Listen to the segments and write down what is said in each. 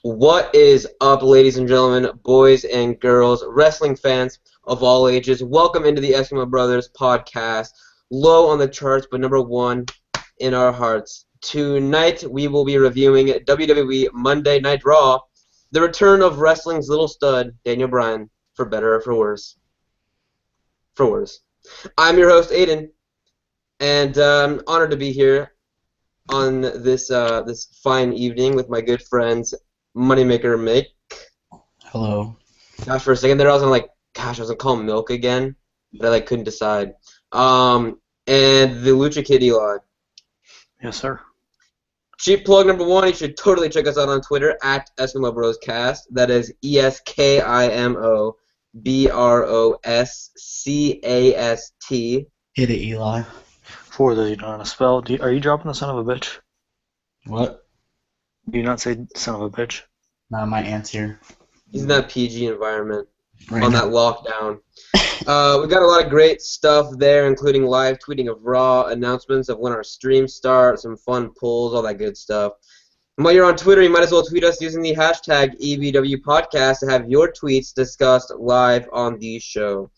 What is up, ladies and gentlemen, boys and girls, wrestling fans of all ages? Welcome into the Eskimo Brothers podcast. Low on the charts, but number one in our hearts. Tonight, we will be reviewing WWE Monday Night Raw, the return of wrestling's little stud, Daniel Bryan, for better or for worse. For worse. I'm your host, Aiden, and I'm honored to be here on this fine evening with my good friends, Moneymaker Mick. Hello. Gosh, for a second there I was gonna call him Milk again, but I couldn't decide. And the Lucha Kid Eli. Yes, sir. Cheap plug number one, you should totally check us out on Twitter at Eskimo Bros Cast. That is ESKIMO BROSCAST. Hit it, Eli. For those you don't know how to spell, are you dropping the son of a bitch? What? Do you not say son of a bitch? Not my answer. He's in that PG environment Right on now. that lockdown. We got a lot of great stuff there, including live tweeting of Raw, announcements of when our streams start, some fun polls, all that good stuff. And while you're on Twitter, you might as well tweet us using the hashtag EBWPodcast to have your tweets discussed live on the show.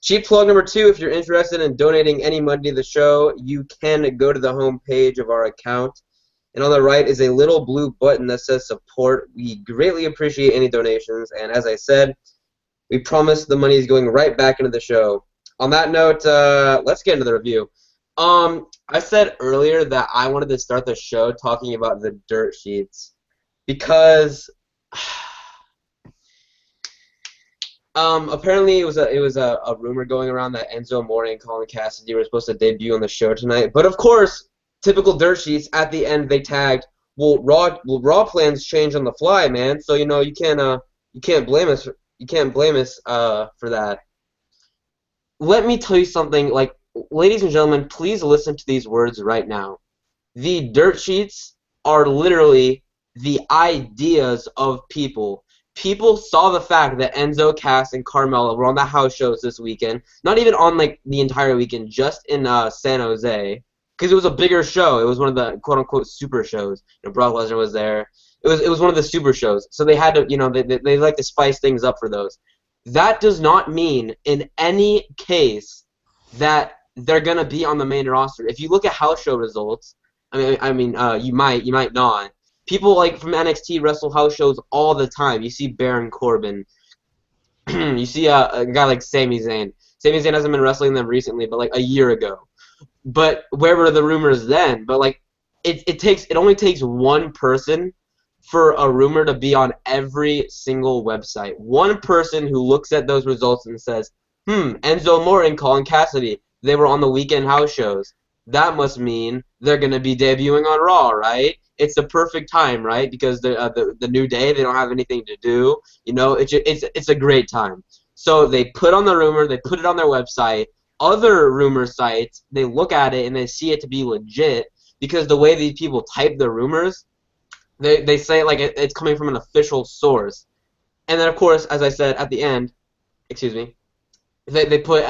Cheap plug number two, if you're interested in donating any money to the show, you can go to the home page of our account. And on the right is a little blue button that says support. We greatly appreciate any donations. And as I said, we promise the money is going right back into the show. On that note, let's get into the review. I said earlier that I wanted to start the show talking about the dirt sheets because apparently it was a rumor going around that Enzo Amore and Colin Cassidy were supposed to debut on the show tonight. But of course, typical dirt sheets, at the end they tagged, well, Raw plans change on the fly, man. So you can't blame us. You can't blame us for that. Let me tell you something, ladies and gentlemen, please listen to these words right now. The dirt sheets are literally the ideas of people. People saw the fact that Enzo, Cass, and Carmella were on the house shows this weekend. Not even on the entire weekend, just in San Jose, because it was a bigger show. It was one of the quote unquote super shows. Brock Lesnar was there. It was one of the super shows, so they had to, they like to spice things up for those. That does not mean in any case that they're gonna be on the main roster. If you look at house show results, you might not. People from NXT wrestle house shows all the time. You see Baron Corbin. You see a guy like Sami Zayn. Sami Zayn hasn't been wrestling them recently, but a year ago. But where were the rumors then? But it only takes one person for a rumor to be on every single website. One person who looks at those results and says, Enzo Amore and Colin Cassidy, they were on the weekend house shows. That must mean they're going to be debuting on Raw, right? It's the perfect time, right? Because the New Day, they don't have anything to do. It's a great time. So they put on the rumor, they put it on their website. Other rumor sites, they look at it and they see it to be legit because the way these people type their rumors, they say it's coming from an official source. And then, of course, as I said at the end, they put,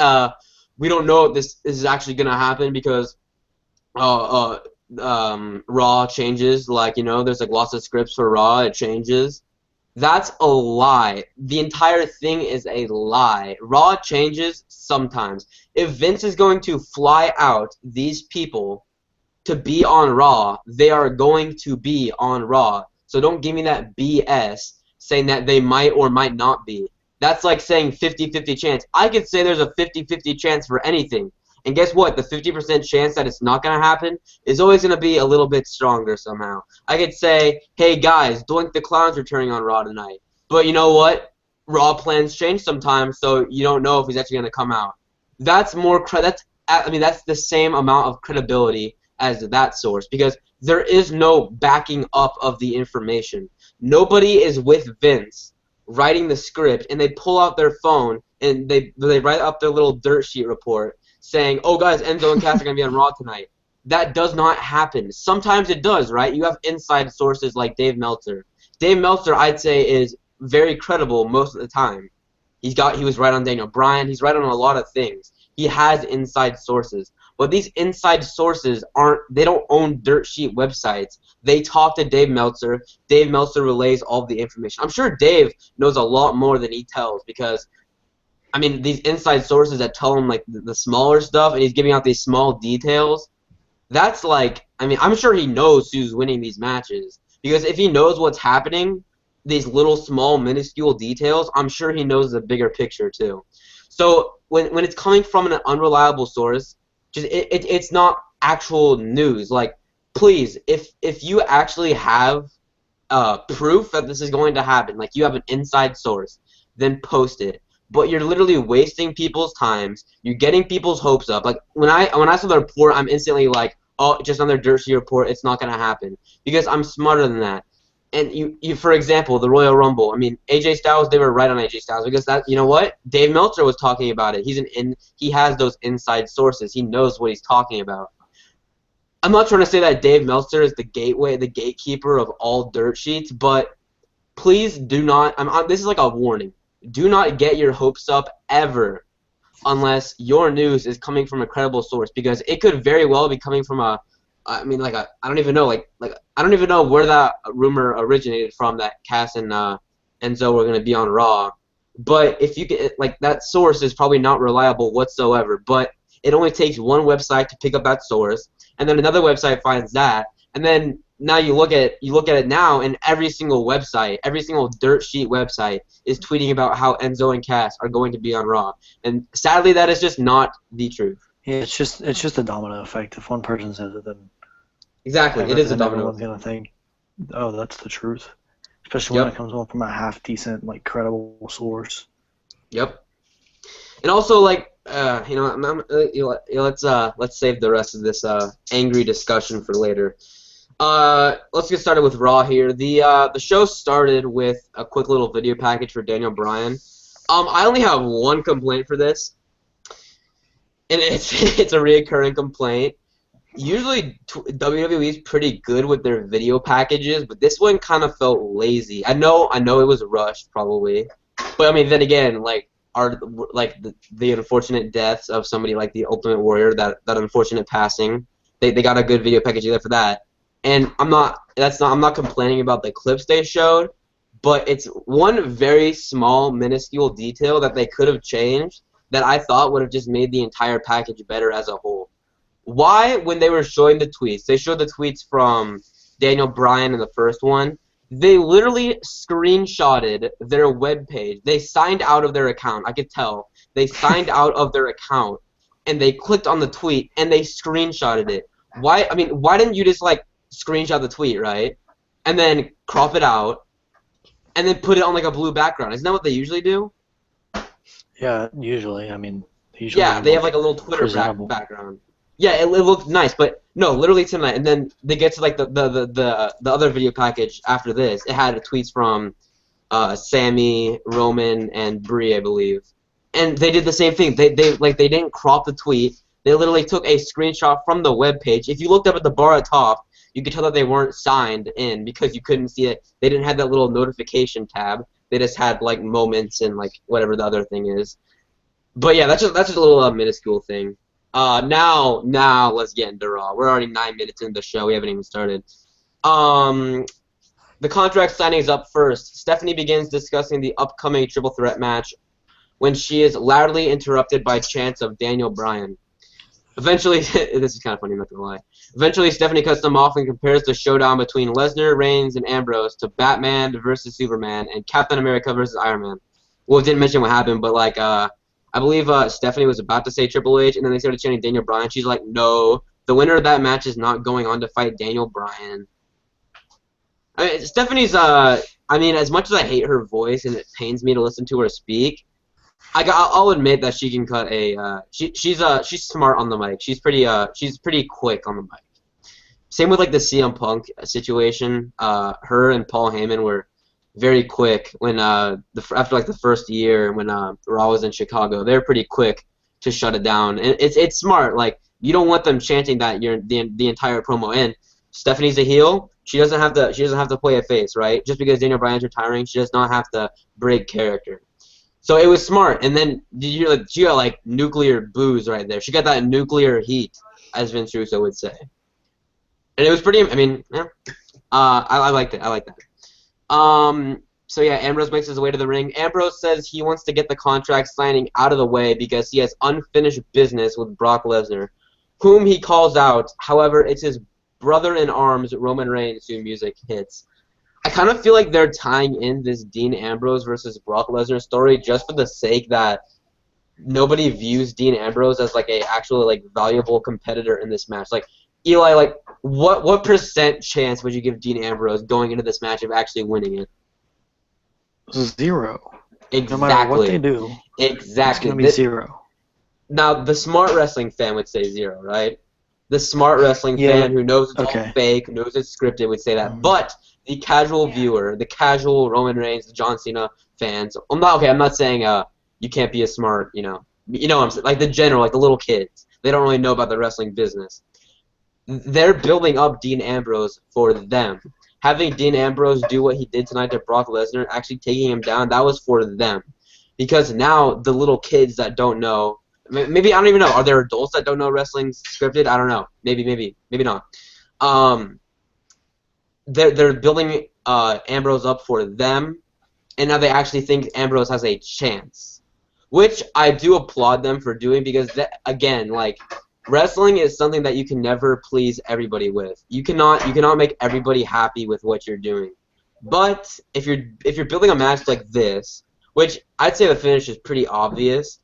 we don't know if this is actually going to happen because Raw changes. There's lots of scripts for Raw. It changes. That's a lie. The entire thing is a lie. Raw changes sometimes. If Vince is going to fly out these people to be on Raw, they are going to be on Raw. So don't give me that BS saying that they might or might not be. That's like saying 50-50 chance. I could say there's a 50-50 chance for anything. And guess what? The 50% chance that it's not going to happen is always going to be a little bit stronger somehow. I could say, hey guys, Doink the Clown's returning on Raw tonight. But you know what? Raw plans change sometimes, so you don't know if he's actually going to come out. That's the same amount of credibility as that source because there is no backing up of the information. Nobody is with Vince writing the script and they pull out their phone and they write up their little dirt sheet report saying, oh guys, Enzo and Cass are going to be on Raw tonight. That does not happen. Sometimes it does, right? You have inside sources like Dave Meltzer. Dave Meltzer, I'd say, is very credible most of the time. He was right on Daniel Bryan. He's right on a lot of things. He has inside sources. But these inside sources they don't own dirt sheet websites. They talk to Dave Meltzer. Dave Meltzer relays all the information. I'm sure Dave knows a lot more than he tells because, I mean, these inside sources that tell him like the smaller stuff, and he's giving out these small details. That's like, I mean, I'm sure he knows who's winning these matches because if he knows what's happening, these little small minuscule details, I'm sure he knows the bigger picture too. So when it's coming from an unreliable source, just it's not actual news. Like, please, if you actually have proof that this is going to happen, like you have an inside source, then post it. But you're literally wasting people's times. You're getting people's hopes up. Like when I saw the report, I'm instantly like, oh, just another dirt sheet report. It's not gonna happen because I'm smarter than that. And you for example, the Royal Rumble. I mean, AJ Styles, they were right on AJ Styles because that, you know what? Dave Meltzer was talking about it. He has those inside sources. He knows what he's talking about. I'm not trying to say that Dave Meltzer is the gatekeeper of all dirt sheets, but please do not. This is like a warning. Do not get your hopes up ever unless your news is coming from a credible source because it could very well be coming from I don't even know I don't even know where that rumor originated from that Cass and Enzo were going to be on Raw. But if you get like that source is probably not reliable whatsoever, but it only takes one website to pick up that source and then another website finds that and then now you look at it now, and every single website, every single dirt sheet website is tweeting about how Enzo and Cass are going to be on Raw, and sadly, that is just not the truth. Yeah, it's just a domino effect. If one person says it, then exactly, it is a domino. Everyone's gonna think, oh, that's the truth, especially when it comes from a half decent, like credible source. Yep. And also, like, let's save the rest of this angry discussion for later. Let's get started with Raw here. The show started with a quick little video package for Daniel Bryan. I only have one complaint for this, and it's a reoccurring complaint. Usually WWE is pretty good with their video packages, but this one kind of felt lazy. I know it was rushed probably, but I mean then again, like the unfortunate deaths of somebody like the Ultimate Warrior, that unfortunate passing, they got a good video package there for that. And I'm not complaining about the clips they showed, but it's one very small, minuscule detail that they could have changed that I thought would have just made the entire package better as a whole. Why, when they were showing the tweets, they showed the tweets from Daniel Bryan in the first one, they literally screenshotted their webpage. They signed out of their account. I could tell. They signed out of their account, and they clicked on the tweet, and they screenshotted it. Why didn't you just, like, screenshot the tweet, right? And then crop it out, and then put it on like a blue background. Isn't that what they usually do? Yeah, usually. I mean, they have like a little Twitter background. Yeah, it looked nice, but no, literally tonight. And then they get to like the other video package after this. It had tweets from Sammy, Roman, and Brie, I believe, and they did the same thing. They didn't crop the tweet. They literally took a screenshot from the web page. If you looked up at the bar at top, you could tell that they weren't signed in because you couldn't see it. They didn't have that little notification tab. They just had like moments and like whatever the other thing is. But yeah, that's just a little minuscule thing. Now let's get into Raw. We're already 9 minutes into the show. We haven't even started. The contract signing is up first. Stephanie begins discussing the upcoming triple threat match when she is loudly interrupted by chants of Daniel Bryan. Eventually, this is kind of funny, I'm not gonna lie. Eventually, Stephanie cuts them off and compares the showdown between Lesnar, Reigns, and Ambrose to Batman versus Superman and Captain America versus Iron Man. Well, it didn't mention what happened, but like, I believe Stephanie was about to say Triple H, and then they started chanting Daniel Bryan. She's like, no, the winner of that match is not going on to fight Daniel Bryan. I mean, Stephanie's, I mean, as much as I hate her voice and it pains me to listen to her speak, I'll admit that she can cut a. She's smart on the mic. She's pretty quick on the mic. Same with like the CM Punk situation. Her and Paul Heyman were very quick when after like the first year when Raw was in Chicago. They're pretty quick to shut it down, and it's smart. Like you don't want them chanting that the entire promo. And Stephanie's a heel. She doesn't have to play a face, right? Just because Daniel Bryan's retiring, she does not have to break character. So it was smart, and then she got like nuclear boos right there. She got that nuclear heat as Vince Russo would say. And it was pretty. I mean, yeah. I liked it. I like that. So yeah, Ambrose makes his way to the ring. Ambrose says he wants to get the contract signing out of the way because he has unfinished business with Brock Lesnar, whom he calls out. However, it's his brother-in-arms, Roman Reigns, who music hits. I kind of feel like they're tying in this Dean Ambrose versus Brock Lesnar story just for the sake that nobody views Dean Ambrose as like a actually like valuable competitor in this match. Like Eli, like what percent chance would you give Dean Ambrose going into this match of actually winning it? 0. Exactly. No matter what they do, exactly. it's gonna be 0. Now the smart wrestling fan would say 0, right? The smart wrestling fan who knows it's all fake, knows it's scripted, would say that. But the casual viewer, the casual Roman Reigns, the John Cena fans, I'm not saying you can't be a smart, you know what I'm saying, like the general, like the little kids. They don't really know about the wrestling business. They're building up Dean Ambrose for them. Having Dean Ambrose do what he did tonight to Brock Lesnar, actually taking him down, that was for them. Because now the little kids that don't know, maybe I don't even know, are there adults that don't know wrestling's scripted? I don't know. Maybe not. They're building Ambrose up for them, and now they actually think Ambrose has a chance, which I do applaud them for doing because again, like wrestling is something that you can never please everybody with. You cannot make everybody happy with what you're doing. But if you're building a match like this, which I'd say the finish is pretty obvious,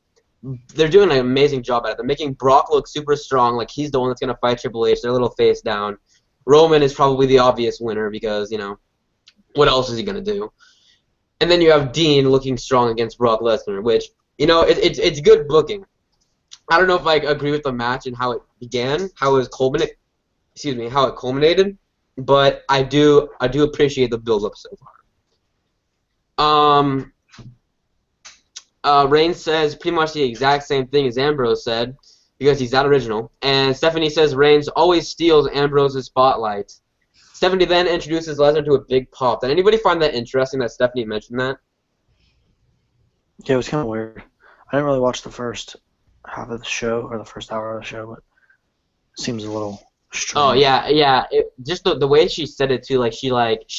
they're doing an amazing job at it. They're making Brock look super strong, like he's the one that's gonna fight Triple H. Their little face down. Roman is probably the obvious winner because, you know, what else is he gonna do? And then you have Dean looking strong against Brock Lesnar, which, you know, it's good booking. I don't know if I agree with the match and how it began, how it culminated, but I do appreciate the build up so far. Reigns says pretty much the exact same thing as Ambrose said because he's that original, and Stephanie says Reigns always steals Ambrose's spotlight. Stephanie then introduces Lesnar to a big pop. Did anybody find that interesting that Stephanie mentioned that? Yeah, it was kind of weird. I didn't really watch the first half of the show or the first hour of the show, but it seems a little strange. Oh yeah. Just the way she said it too, like she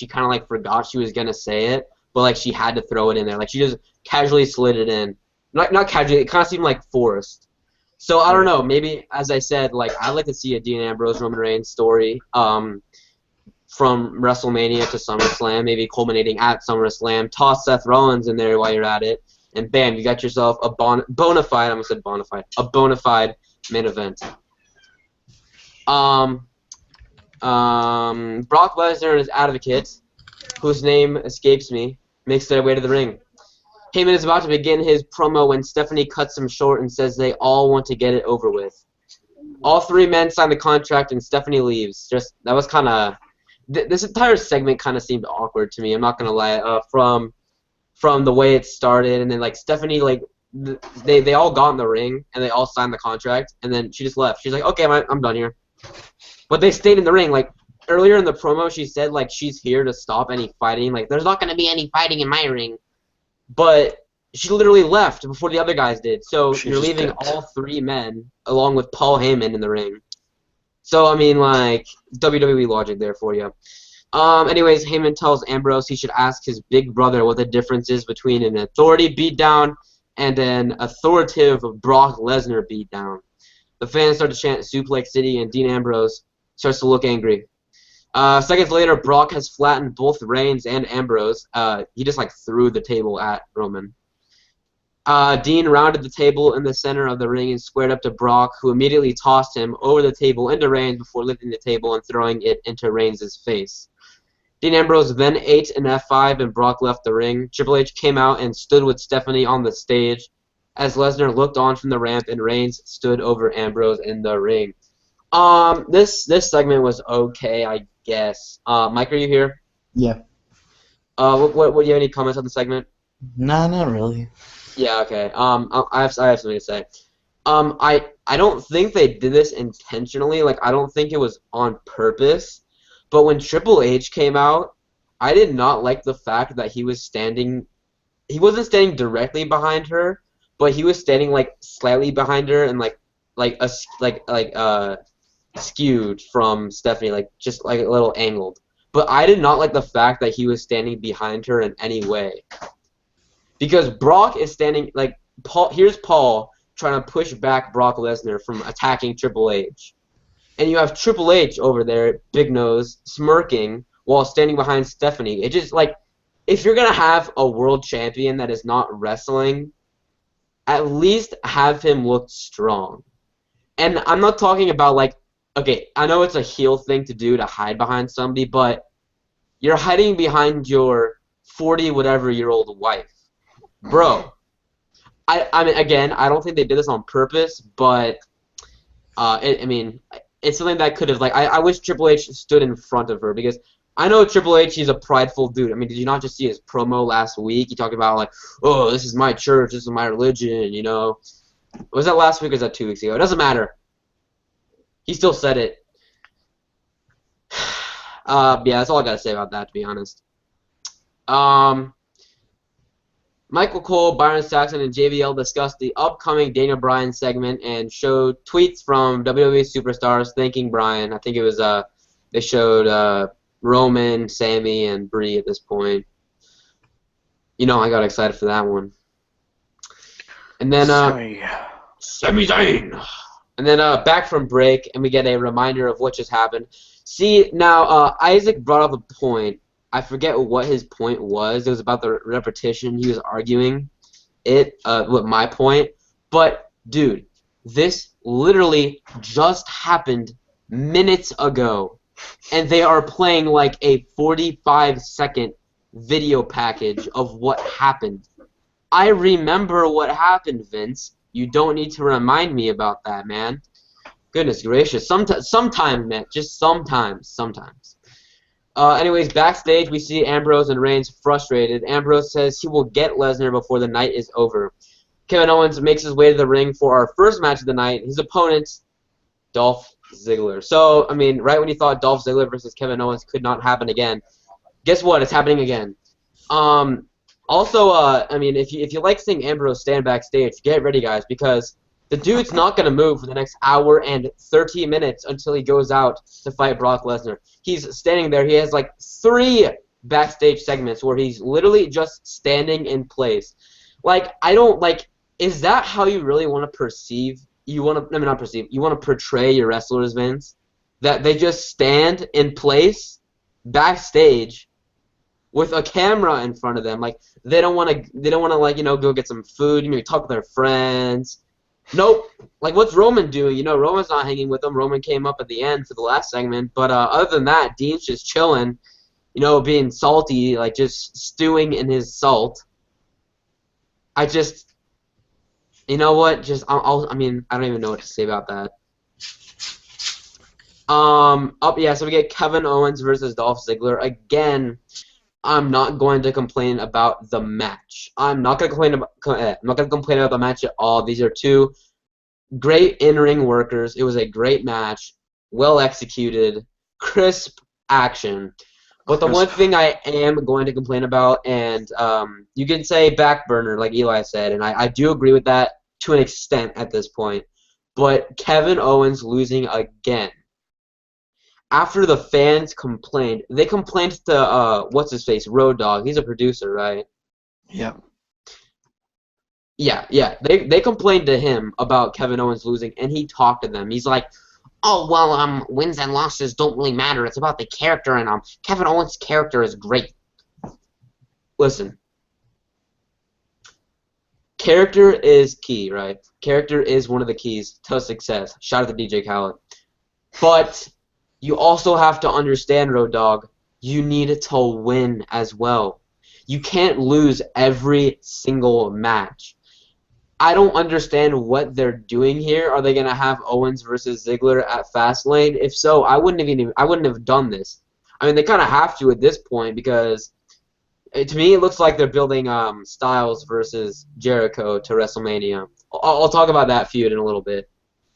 kind of like forgot she was gonna say it, but like she had to throw it in there. Like she just casually slid it in. Not casually. It kind of seemed like forced. So I don't know. Maybe as I said, like I'd like to see a Dean Ambrose Roman Reigns story. From WrestleMania to SummerSlam, maybe culminating at SummerSlam. Toss Seth Rollins in there while you're at it, and bam, you got yourself a bona fide main event. Brock Lesnar and his advocate, whose name escapes me, makes their way to the ring. Heyman is about to begin his promo when Stephanie cuts him short and says they all want to get it over with. All 3 men sign the contract and Stephanie leaves. That was kind of... This entire segment kind of seemed awkward to me. I'm not gonna lie. From the way it started, and then like Stephanie, like they all got in the ring and they all signed the contract, and then she just left. She's like, okay, I'm done here. But they stayed in the ring. Like earlier in the promo, she said like she's here to stop any fighting. Like there's not gonna be any fighting in my ring. But she literally left before the other guys did. So you're leaving all 3 men along with Paul Heyman in the ring. So, I mean, like, WWE logic there for you. Anyways, Heyman tells Ambrose he should ask his big brother what the difference is between an authority beatdown and an authoritative Brock Lesnar beatdown. The fans start to chant Suplex City, and Dean Ambrose starts to look angry. Seconds later, Brock has flattened both Reigns and Ambrose. He just, like, threw the table at Roman. Dean rounded the table in the center of the ring and squared up to Brock, who immediately tossed him over the table into Reigns before lifting the table and throwing it into Reigns' face. Dean Ambrose then ate an F5 and Brock left the ring. Triple H came out and stood with Stephanie on the stage as Lesnar looked on from the ramp and Reigns stood over Ambrose in the ring. This segment was okay, I guess. Mike, are you here? Yeah. What do you have any comments on the segment? Nah, not really. Yeah, okay. I have something to say. I don't think they did this intentionally. Like, I don't think it was on purpose. But when Triple H came out, I did not like the fact that he was standing. He wasn't standing directly behind her, but he was standing like slightly behind her and like skewed from Stephanie, like just like a little angled. But I did not like the fact that he was standing behind her in any way. Because Brock is standing like Paul. Here's Paul trying to push back Brock Lesnar from attacking Triple H, and you have Triple H over there, big nose, smirking while standing behind Stephanie. It just like if you're gonna have a world champion that is not wrestling, at least have him look strong. And I'm not talking about like, okay, I know it's a heel thing to do to hide behind somebody, but you're hiding behind your 40-whatever-year-old wife. Bro, I mean, again, I don't think they did this on purpose, but, I mean, it's something that could have, like, I wish Triple H stood in front of her, because I know Triple H, he's a prideful dude. I mean, did you not just see his promo last week? He talked about, like, oh, this is my church, this is my religion, you know. Was that last week or was that 2 weeks ago? It doesn't matter. He still said it. Yeah, that's all I gotta say about that, to be honest. Michael Cole, Byron Saxton, and JBL discussed the upcoming Daniel Bryan segment and showed tweets from WWE superstars thanking Bryan. I think it was they showed Roman, Sammy, and Brie at this point. You know, I got excited for that one. And then Sami Zayn. And then back from break, and we get a reminder of what just happened. See, now Isaac brought up a point. I forget what his point was. It was about the repetition. He was arguing it with my point. But, dude, this literally just happened minutes ago. And they are playing like a 45-second video package of what happened. I remember what happened, Vince. You don't need to remind me about that, man. Goodness gracious. Sometimes, man. Just sometimes. Anyways, backstage, we see Ambrose and Reigns frustrated. Ambrose says he will get Lesnar before the night is over. Kevin Owens makes his way to the ring for our first match of the night. His opponent, Dolph Ziggler. So, I mean, right when you thought Dolph Ziggler versus Kevin Owens could not happen again, guess what? It's happening again. Also, I mean, if you like seeing Ambrose stand backstage, get ready, guys, because the dude's not going to move for the next hour and 30 minutes until he goes out to fight Brock Lesnar. He's standing there. He has, like, 3 backstage segments where he's literally just standing in place. Like, I don't, like, is that how you really want to perceive? You want to, I mean, not perceive. You want to portray your wrestlers, Vince? That they just stand in place backstage with a camera in front of them. Like, they don't want to, like, you know, go get some food, you know, talk with their friends. Nope. Like, what's Roman doing? You know, Roman's not hanging with them. Roman came up at the end for the last segment. But other than that, Dean's just chilling, you know, being salty, like just stewing in his salt. I just, you know what? Just, I mean, I don't even know what to say about that. Yeah, so we get Kevin Owens versus Dolph Ziggler. Again, I'm not going to complain about the match. I'm not going to complain about the match at all. These are 2 great in-ring workers. It was a great match, well executed, crisp action. But the one thing I am going to complain about, and you can say back burner, like Eli said, and I do agree with that to an extent at this point, but Kevin Owens losing again. After the fans complained, they complained to, what's-his-face, Road Dogg. He's a producer, right? Yeah. Yeah. They complained to him about Kevin Owens losing, and he talked to them. He's like, oh, well, wins and losses don't really matter. It's about the character, and Kevin Owens' character is great. Listen. Character is key, right? Character is one of the keys to success. Shout out to DJ Khaled. But you also have to understand, Road Dogg, you need to win as well. You can't lose every single match. I don't understand what they're doing here. Are they going to have Owens versus Ziggler at Fastlane? If so, I wouldn't have done this. I mean, they kind of have to at this point because to me it looks like they're building Styles versus Jericho to WrestleMania. I'll talk about that feud in a little bit.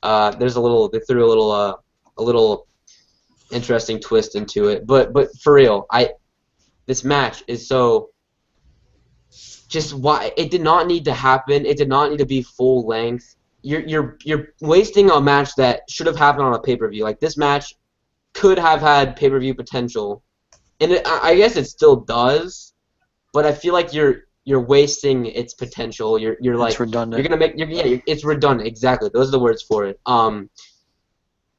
They threw a little interesting twist into it, but for real, this match is so just why it did not need to happen. It did not need to be full length. you're wasting a match that should have happened on a pay-per-view. Like this match could have had pay-per-view potential, and I guess it still does, but I feel like you're wasting its potential. You're like It's redundant. you're gonna make it's redundant. Exactly, those are the words for it.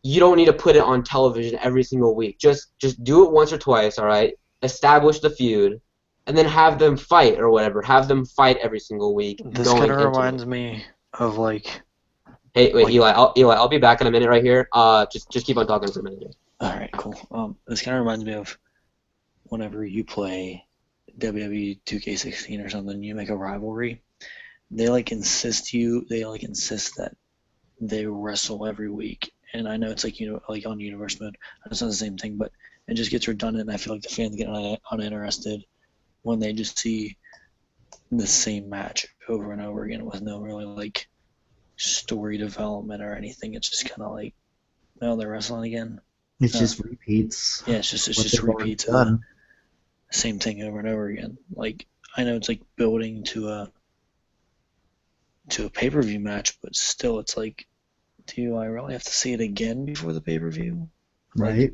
You don't need to put it on television every single week. Just do it once or twice, all right? Establish the feud, and then have them fight or whatever. Have them fight every single week. This kind of reminds me of like. Hey, wait, like, Eli. I'll be back in a minute right here. Just keep on talking for a minute. All right, cool. This kind of reminds me of whenever you play WWE 2K16 or something, you make a rivalry. They insist that they wrestle every week. And I know it's like on Universe mode, it's not the same thing, but it just gets redundant. And I feel like the fans get uninterested when they just see the same match over and over again with no really story development or anything. It's just kind of like, oh, they're wrestling again. It's just repeats. Yeah, it's just repeats of the same thing over and over again. Like I know it's building to a pay-per-view match, but still, it's like, do I really have to see it again before the pay-per-view? Right.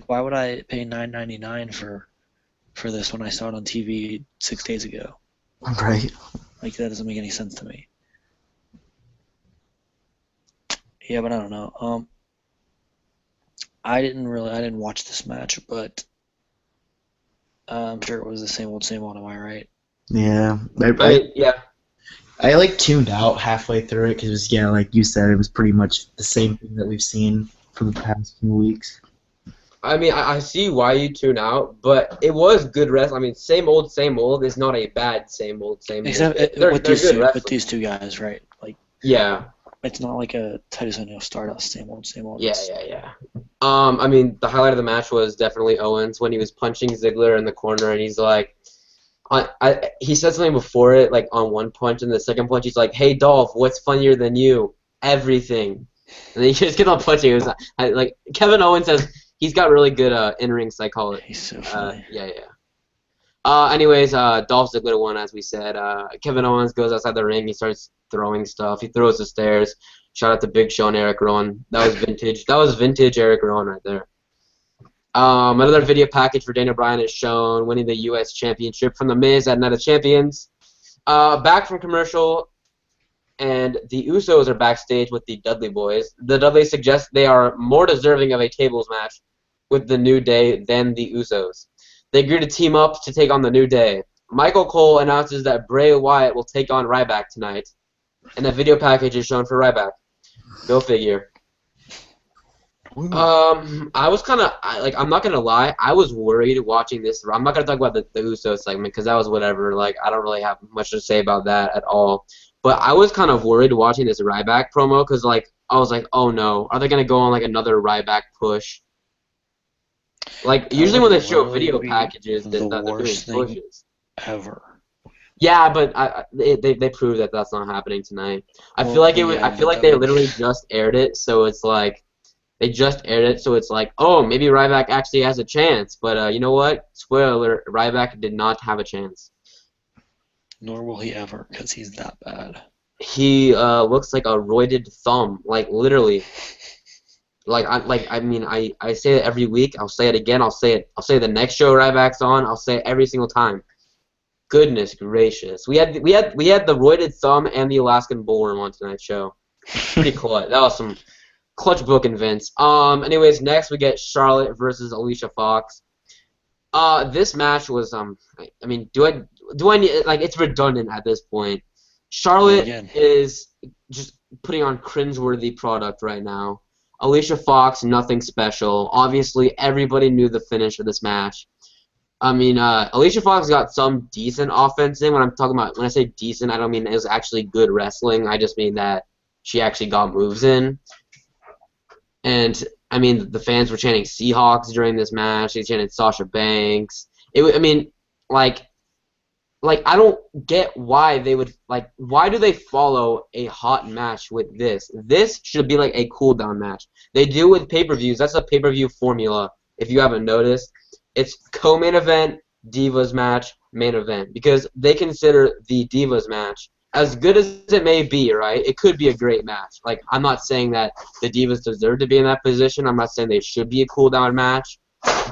Why would I pay $9.99 for this when I saw it on TV 6 days ago? Right. That doesn't make any sense to me. Yeah, but I don't know. I didn't watch this match, but I'm sure it was the same old, am I right? Yeah. Yeah. I tuned out halfway through it because it was, like you said, it was pretty much the same thing that we've seen for the past few weeks. I mean, I see why you tune out, but it was good wrestling. I mean, same old is not a bad same old. Except they're with these two guys, right? Yeah. It's not like a Titus O'Neil Stardust, same old. Yeah. I mean, the highlight of the match was definitely Owens when he was punching Ziggler in the corner, and he's like, he said something before it, on one punch, and the second punch, he's like, "Hey, Dolph, what's funnier than you? Everything." And then he just kept on punching. It was Kevin Owens says he's got really good in-ring psychology. He's so funny. Yeah. Anyways, Dolph Ziggler won, as we said. Kevin Owens goes outside the ring. He starts throwing stuff. He throws the stairs. Shout out to Big Show and Eric Rowan. That was vintage. That was vintage Eric Rowan right there. Another video package for Daniel Bryan is shown winning the U.S. Championship from The Miz at Night of Champions. Back from commercial, and the Usos are backstage with the Dudley Boys. The Dudleys suggest they are more deserving of a tables match with the New Day than the Usos. They agree to team up to take on the New Day. Michael Cole announces that Bray Wyatt will take on Ryback tonight, and a video package is shown for Ryback. Go figure. I was kind of I'm not gonna lie, I was worried watching this. I'm not gonna talk about the Usos segment because that was whatever. I don't really have much to say about that at all. But I was kind of worried watching this Ryback promo because I was like, oh no, are they gonna go on another Ryback push? Usually when they show video packages, they're doing pushes. Ever. Yeah, but they proved that that's not happening tonight. I feel like they literally just aired it, so it's they just aired it, so it's oh, maybe Ryback actually has a chance. But you know what? Spoiler alert, Ryback did not have a chance. Nor will he ever, because he's that bad. He looks like a roided thumb, literally. I say it every week. I'll say it again. I'll say the next show Ryback's on. I'll say it every single time. Goodness gracious, we had the roided thumb and the Alaskan bullworm on tonight's show. Pretty clutch. That was some clutch booking, Vince. Anyways, next we get Charlotte versus Alicia Fox. This match was I mean, do I need it's redundant at this point. Charlotte is just putting on cringeworthy product right now. Alicia Fox, nothing special. Obviously, everybody knew the finish of this match. I mean, Alicia Fox got some decent offense in. When I say decent, I don't mean it was actually good wrestling. I just mean that she actually got moves in. And I mean, the fans were chanting Seahawks during this match. They chanted Sasha Banks. I don't get why they would why do they follow a hot match with this? This should be a cool down match. They do with pay-per-views. That's a pay-per-view formula. If you haven't noticed, it's co-main event, Divas match, main event, because they consider the Divas match as good as it may be, right, it could be a great match. Like, I'm not saying that the Divas deserve to be in that position. I'm not saying they should be a cool-down match.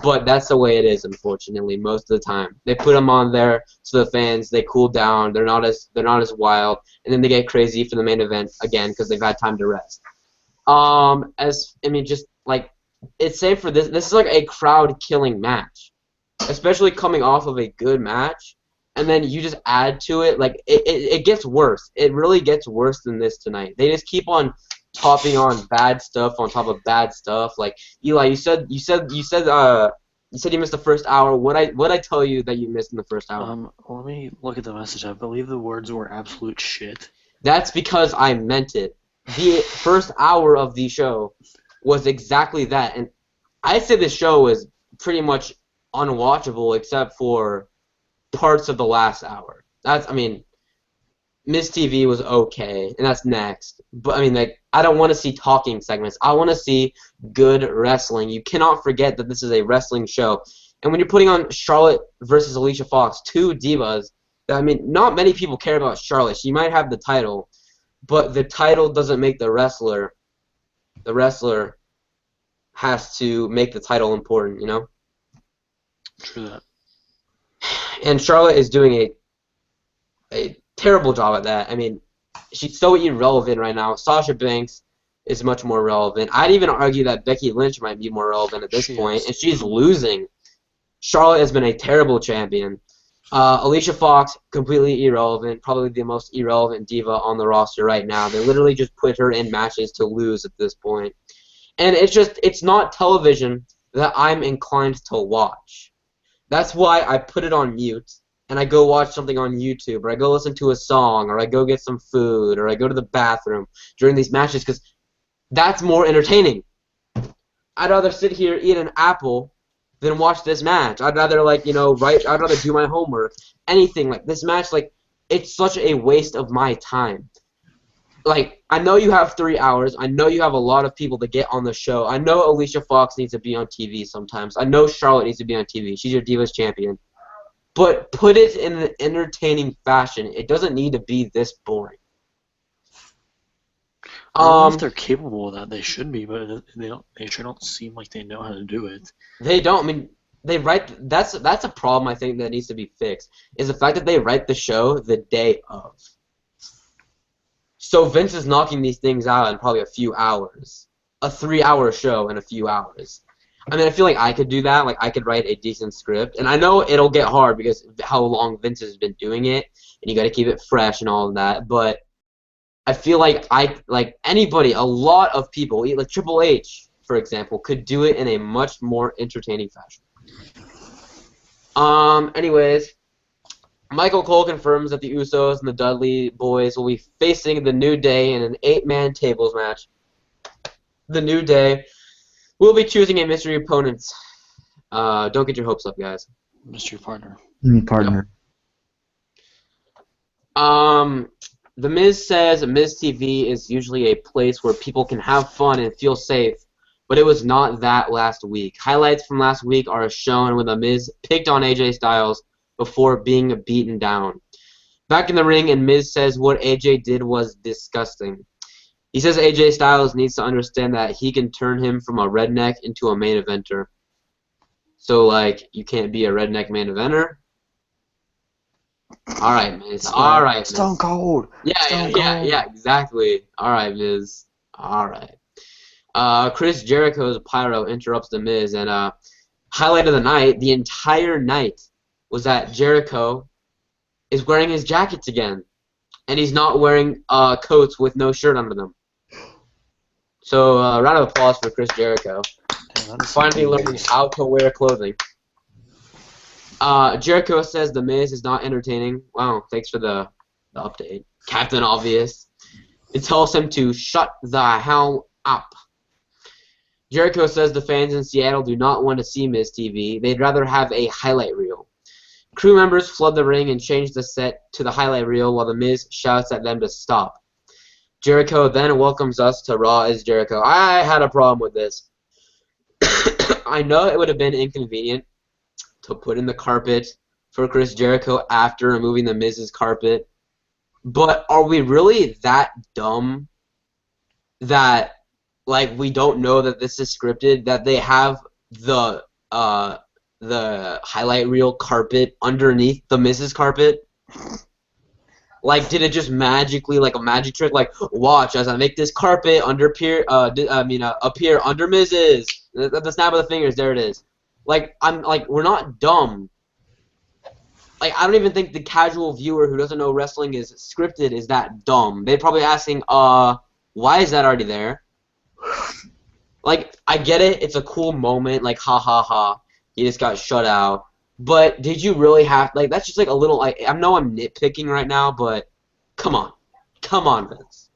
But that's the way it is, unfortunately, most of the time. They put them on there so the fans, they cool down. They're not as wild, and then they get crazy for the main event again because they've had time to rest. Just like it's safe for this. This is like a crowd-killing match, especially coming off of a good match, and then you just add to it. Like it gets worse. It really gets worse than this tonight. They just keep on topping on bad stuff on top of bad stuff. Like Eli, you said you missed the first hour. What I tell you that you missed in the first hour? Let me look at the message. I believe the words were absolute shit. That's because I meant it. The first hour of the show was exactly that, and I'd say this show is pretty much unwatchable except for parts of the last hour. Miss TV was okay, and that's next. But I don't want to see talking segments. I want to see good wrestling. You cannot forget that this is a wrestling show. And when you're putting on Charlotte versus Alicia Fox, two divas, not many people care about Charlotte. She might have the title, but the title doesn't make the wrestler. The wrestler has to make the title important, you know? True that. And Charlotte is doing a terrible job at that. She's so irrelevant right now. Sasha Banks is much more relevant. I'd even argue that Becky Lynch might be more relevant at this point, and she's losing. Charlotte has been a terrible champion. Alicia Fox, completely irrelevant, probably the most irrelevant diva on the roster right now. They literally just put her in matches to lose at this point. And it's not television that I'm inclined to watch. That's why I put it on mute, and I go watch something on YouTube, or I go listen to a song, or I go get some food, or I go to the bathroom during these matches, because that's more entertaining. I'd rather sit here, eat an apple, than watch this match. I'd rather, I'd rather do my homework. Anything. Like, this match, it's such a waste of my time. I know you have 3 hours. I know you have a lot of people to get on the show. I know Alicia Fox needs to be on TV sometimes. I know Charlotte needs to be on TV. She's your Divas champion. But put it in an entertaining fashion. It doesn't need to be this boring. If they're capable of that, they should be, but they don't. They sure don't seem like they know how to do it. They don't. They write. That's a problem I think that needs to be fixed. Is the fact that they write the show the day of. So Vince is knocking these things out in probably a few hours. A 3-hour show in a few hours. I feel like I could do that. I could write a decent script, and I know it'll get hard because of how long Vince has been doing it, and you got to keep it fresh and all of that. But I feel like anybody, a lot of people, like Triple H, for example, could do it in a much more entertaining fashion. Anyways, Michael Cole confirms that the Usos and the Dudley Boys will be facing the New Day in an 8-man tables match. The New Day will be choosing a mystery opponent. Don't get your hopes up, guys. Mystery partner. Partner. The Miz says Miz TV is usually a place where people can have fun and feel safe, but it was not that last week. Highlights from last week are shown when the Miz picked on AJ Styles before being beaten down. Back in the ring, and Miz says what AJ did was disgusting. He says AJ Styles needs to understand that he can turn him from a redneck into a main eventer. So, you can't be a redneck main eventer? Alright, Miz. Alright, Miz. Stone Cold. Yeah, exactly. Alright, Miz. Alright. Chris Jericho's pyro interrupts the Miz, and highlight of the night, the entire night, was that Jericho is wearing his jackets again. And he's not wearing coats with no shirt under them. So, round of applause for Chris Jericho. Finally learning how to wear clothing. Jericho says the Miz is not entertaining. Wow, thanks for the update. Captain Obvious. It tells him to shut the hell up. Jericho says the fans in Seattle do not want to see Miz TV. They'd rather have a highlight reel. Crew members flood the ring and change the set to the highlight reel while the Miz shouts at them to stop. Jericho then welcomes us to Raw as Jericho. I had a problem with this. I know it would have been inconvenient to put in the carpet for Chris Jericho after removing the Miz's carpet. But are we really that dumb that like we don't know that this is scripted? That they have the uh the highlight reel carpet underneath the Mrs. carpet? Like, did it just magically, like a magic trick, like, watch as I make this carpet appear under Mrs. The snap of the fingers, there it is. Like, we're not dumb. Like, I don't even think the casual viewer who doesn't know wrestling is scripted is that dumb. They're probably asking, why is that already there? Like, I get it, it's a cool moment, like, ha ha ha, he just got shut out. But did you really have, like, that's just like a little, like, I know I'm nitpicking right now, but come on. Come on, Vince.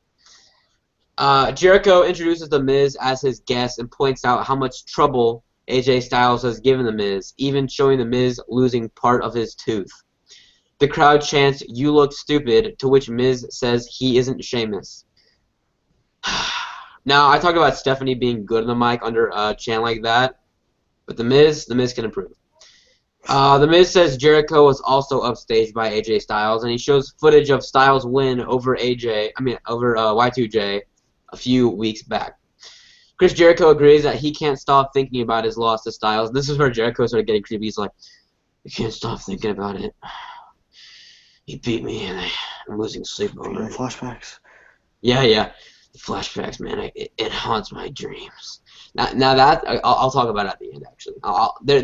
Jericho introduces The Miz as his guest and points out how much trouble AJ Styles has given The Miz, even showing The Miz losing part of his tooth. The crowd chants, "You look stupid," to which Miz says he isn't Sheamus. Now, I talked about Stephanie being good on the mic under a chant like that, but The Miz can improve. The Miz says Jericho was also upstaged by AJ Styles, and he shows footage of Styles' win over Y2J a few weeks back. Chris Jericho agrees that he can't stop thinking about his loss to Styles. This is where Jericho started getting creepy. He's like, I can't stop thinking about it. He beat me, and I'm losing sleep over it. Flashbacks. Yeah. The flashbacks, man, it haunts my dreams. Now that I'll talk about it at the end. Actually,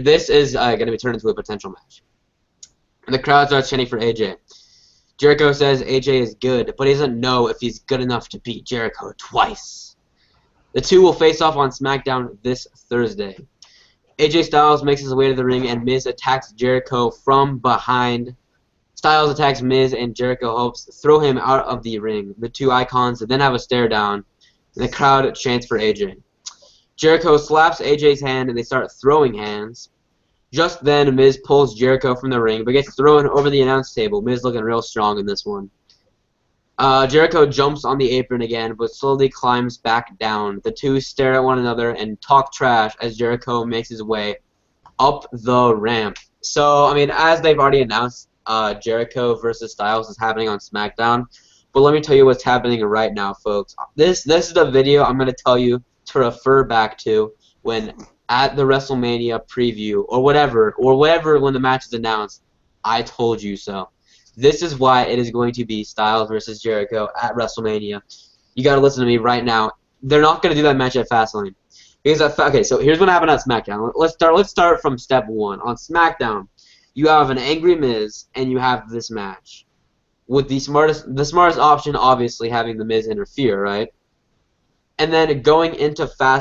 this is going to be turned into a potential match. And the crowd starts chanting for AJ. Jericho says AJ is good, but he doesn't know if he's good enough to beat Jericho twice. The two will face off on SmackDown this Thursday. AJ Styles makes his way to the ring, and Miz attacks Jericho from behind. Styles attacks Miz, and Jericho helps throw him out of the ring. The two icons then have a stare down, and the crowd chants for AJ. Jericho slaps AJ's hand, and they start throwing hands. Just then, Miz pulls Jericho from the ring, but gets thrown over the announce table. Miz looking real strong in this one. Jericho jumps on the apron again, but slowly climbs back down. The two stare at one another and talk trash as Jericho makes his way up the ramp. So, I mean, as they've already announced, Jericho versus Styles is happening on SmackDown. But let me tell you what's happening right now, folks. This is the video I'm going to tell you to refer back to when at the WrestleMania preview or whatever when the match is announced. I told you so. This is why it is going to be Styles versus Jericho at WrestleMania. You got to listen to me right now. They're not going to do that match at Fastlane. Okay, so here's what happened at SmackDown. Let's start from step one. On SmackDown, you have an angry Miz and you have this match. With the smartest option obviously having the Miz interfere, right? And then going into from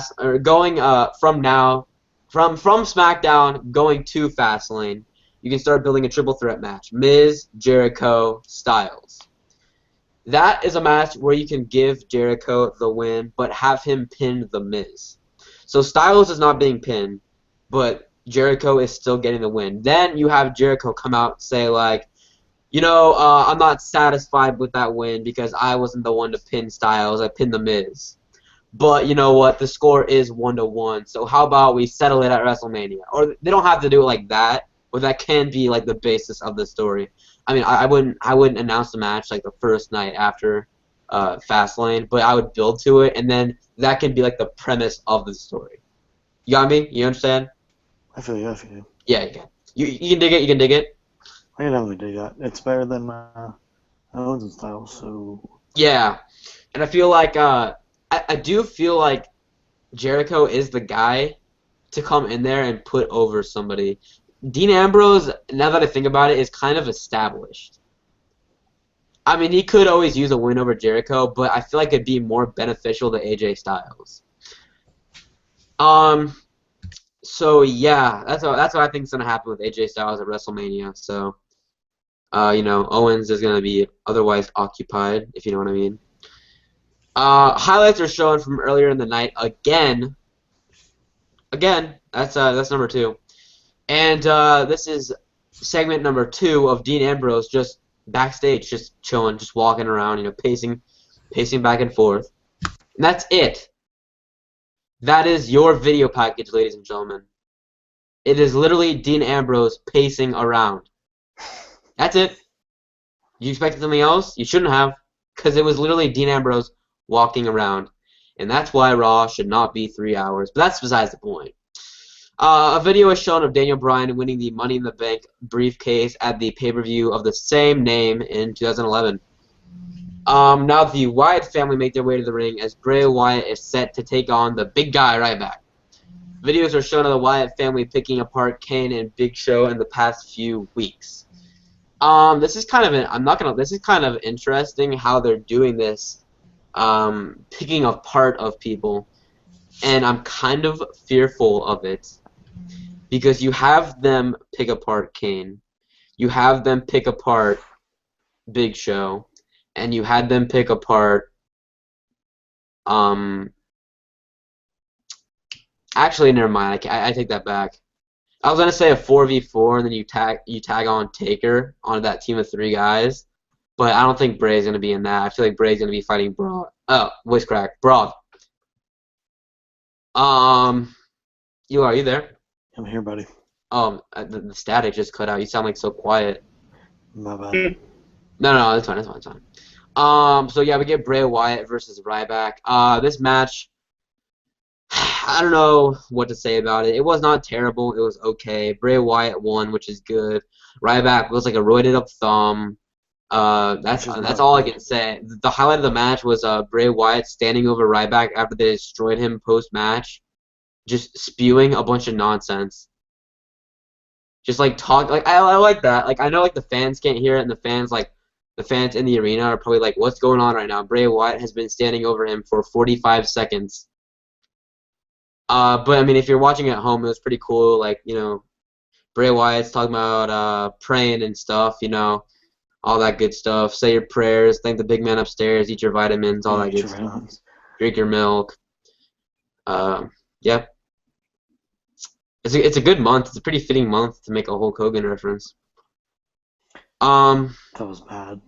SmackDown going to Fastlane, you can start building a triple threat match. Miz, Jericho, Styles. That is a match where you can give Jericho the win, but have him pin the Miz. So Styles is not being pinned, but Jericho is still getting the win. Then you have Jericho come out and say, like, I'm not satisfied with that win because I wasn't the one to pin Styles. I pinned the Miz. But you know what? The score is 1-1. So how about we settle it at WrestleMania? Or they don't have to do it like that, but that can be like the basis of the story. I mean, I wouldn't announce the match like the first night after Fastlane, but I would build to it, and then that can be like the premise of the story. You got me? You understand? I feel you. Yeah, you can. You can dig it. You can dig it. I can definitely dig that. It's better than Owens and Styles. So yeah, and I feel like I do feel like Jericho is the guy to come in there and put over somebody. Dean Ambrose, now that I think about it, is kind of established. I mean, he could always use a win over Jericho, but I feel like it'd be more beneficial to AJ Styles. So yeah, that's what I think is gonna happen with AJ Styles at WrestleMania. So, Owens is gonna be otherwise occupied, if you know what I mean. Highlights are shown from earlier in the night again. That's number 2. And this is segment number 2 of Dean Ambrose just backstage, just chilling, just walking around, pacing back and forth. And that's it. That is your video package, ladies and gentlemen. It is literally Dean Ambrose pacing around. That's it. You expected something else? You shouldn't have, because it was literally Dean Ambrose walking around. And that's why Raw should not be 3 hours. But that's besides the point. A video is shown of Daniel Bryan winning the Money in the Bank briefcase at the pay-per-view of the same name in 2011. Now the Wyatt family make their way to the ring as Bray Wyatt is set to take on the big guy Ryback. Videos are shown of the Wyatt family picking apart Kane and Big Show in the past few weeks. This is kind of this is kind of interesting how they're doing this, picking apart of people, and I'm kind of fearful of it because you have them pick apart Kane, you have them pick apart Big Show, and you had them pick apart actually never mind. I take that back. I was gonna say a 4v4, and then you tag on Taker onto that team of 3 guys, but I don't think Bray's gonna be in that. I feel like Bray's gonna be fighting Broad. Oh, voice crack, Broad. Eli, are you there? I'm here, buddy. The static just cut out. You sound like so quiet. My bad. No, it's fine. It's fine. So yeah, we get Bray Wyatt versus Ryback. This match, I don't know what to say about it. It was not terrible. It was okay. Bray Wyatt won, which is good. Ryback was like a roided up thumb. That's all I can say. The highlight of the match was Bray Wyatt standing over Ryback after they destroyed him post match, just spewing a bunch of nonsense. Just like talk like I like that. Like I know like the fans can't hear it, and the fans in the arena are probably like, what's going on right now? Bray Wyatt has been standing over him for 45 seconds. But I mean, if you're watching at home, it was pretty cool. Like, you know, Bray Wyatt's talking about praying and stuff, you know, all that good stuff. Say your prayers, thank the big man upstairs, eat your vitamins, all that good stuff. Drink your milk. Yeah. It's a good month. It's a pretty fitting month to make a Hulk Hogan reference. That was bad.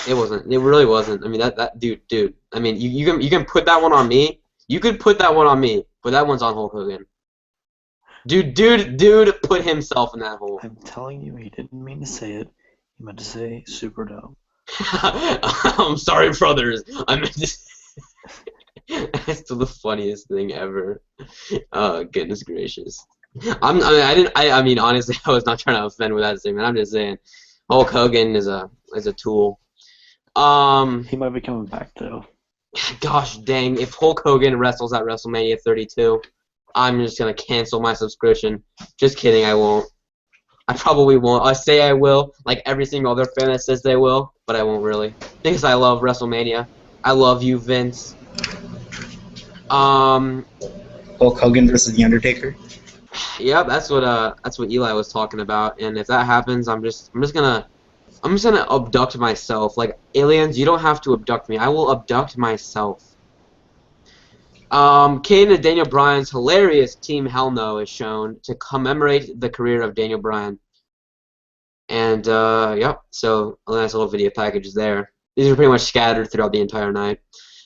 It wasn't. It really wasn't. I mean, that dude. I mean, you can put that one on me. You could put that one on me, but that one's on Hulk Hogan. Dude put himself in that hole. I'm telling you, he didn't mean to say it. He meant to say super dope. I'm sorry, brothers. I meant to. That's still the funniest thing ever. Oh, goodness gracious. I mean, honestly, I was not trying to offend with that statement. I'm just saying, Hulk Hogan is a tool. He might be coming back though. Gosh dang! If Hulk Hogan wrestles at WrestleMania 32, I'm just gonna cancel my subscription. Just kidding, I won't. I probably won't. I say I will, like every single other fan that says they will, but I won't really, because I love WrestleMania. I love you, Vince. Hulk Hogan versus The Undertaker. Yep, that's what Eli was talking about. And if that happens, I'm just gonna abduct myself. Like, aliens, you don't have to abduct me. I will abduct myself. Kane and Daniel Bryan's hilarious Team Hell No is shown to commemorate the career of Daniel Bryan. And yep, so a nice little video package there. These are pretty much scattered throughout the entire night.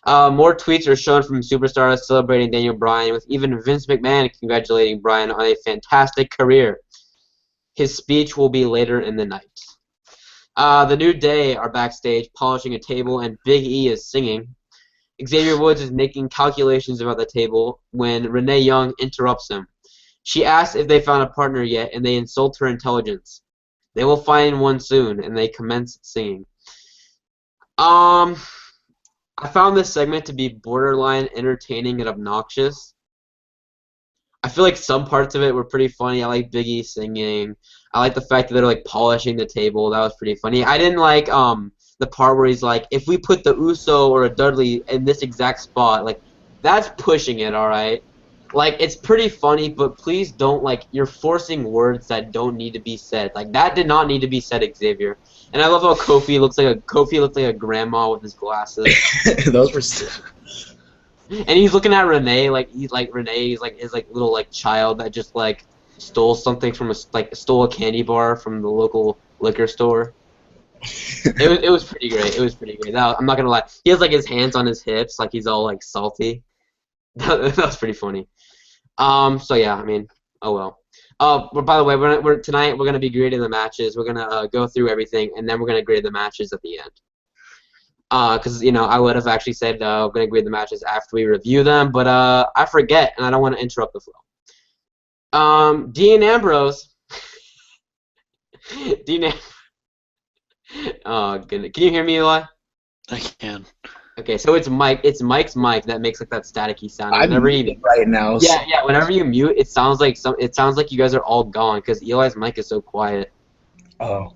More tweets are shown from superstars celebrating Daniel Bryan, with even Vince McMahon congratulating Bryan on a fantastic career. His speech will be later in the night. The New Day are backstage polishing a table, and Big E is singing. Xavier Woods is making calculations about the table when Renee Young interrupts him. She asks if they found a partner yet, and they insult her intelligence. They will find one soon, and they commence singing. I found this segment to be borderline entertaining and obnoxious. I feel like some parts of it were pretty funny. I like Big E singing. I like the fact that they're like polishing the table. That was pretty funny. I didn't like the part where he's like, if we put the Uso or a Dudley in this exact spot, like that's pushing it, all right? Like, it's pretty funny, but please don't, like, you're forcing words that don't need to be said. Like, that did not need to be said, Xavier. And I love how Kofi looks like a grandma with his glasses. Those were still. And he's looking at Renee like Renee is like his like little like child that just like stole something from stole a candy bar from the local liquor store. It was pretty great. It was pretty great. I'm not gonna lie. He has like his hands on his hips, like he's all like salty. That was pretty funny. So yeah, I mean, oh well. But by the way, tonight we're gonna be grading the matches. We're gonna go through everything, and then we're gonna grade the matches at the end. Because I would have actually said we're gonna grade the matches after we review them, but I forget, and I don't want to interrupt the flow. Dean Ambrose. Dean. Oh goodness, can you hear me, Eli? I can. Okay, so it's Mike. It's Mike's mic that makes like that staticky sound. I'm Whenever muted right now. So yeah. Whenever you mute, it sounds like It sounds like you guys are all gone because Eli's mic is so quiet. oh,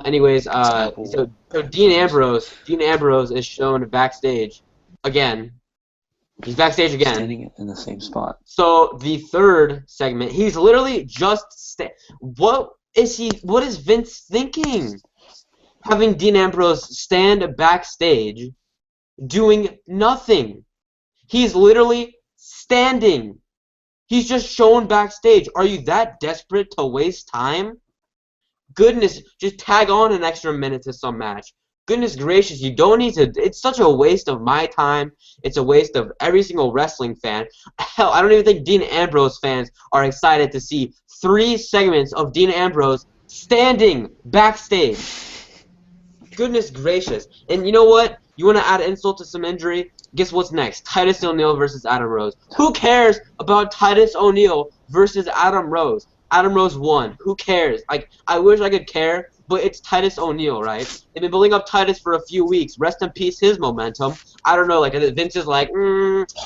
Anyways, Apple so Dean Ambrose is shown backstage again. He's backstage again. standing in the same spot. So the third segment, he's literally just What is Vince thinking? Having Dean Ambrose stand backstage, doing nothing. He's literally standing. He's just shown backstage. Are you that desperate to waste time? Goodness, just tag on an extra minute to some match. Goodness gracious, you don't need to. It's such a waste of my time. It's a waste of every single wrestling fan. Hell, I don't even think Dean Ambrose fans are excited to see 3 segments of Dean Ambrose standing backstage. Goodness gracious. And you know what? You want to add insult to some injury? Guess what's next? Titus O'Neil versus Adam Rose. Who cares about Titus O'Neil versus Adam Rose? Adam Rose won. Who cares? Like, I wish I could care, but it's Titus O'Neil, right? They've been building up Titus for a few weeks. Rest in peace, his momentum. I don't know. Like, Vince is like,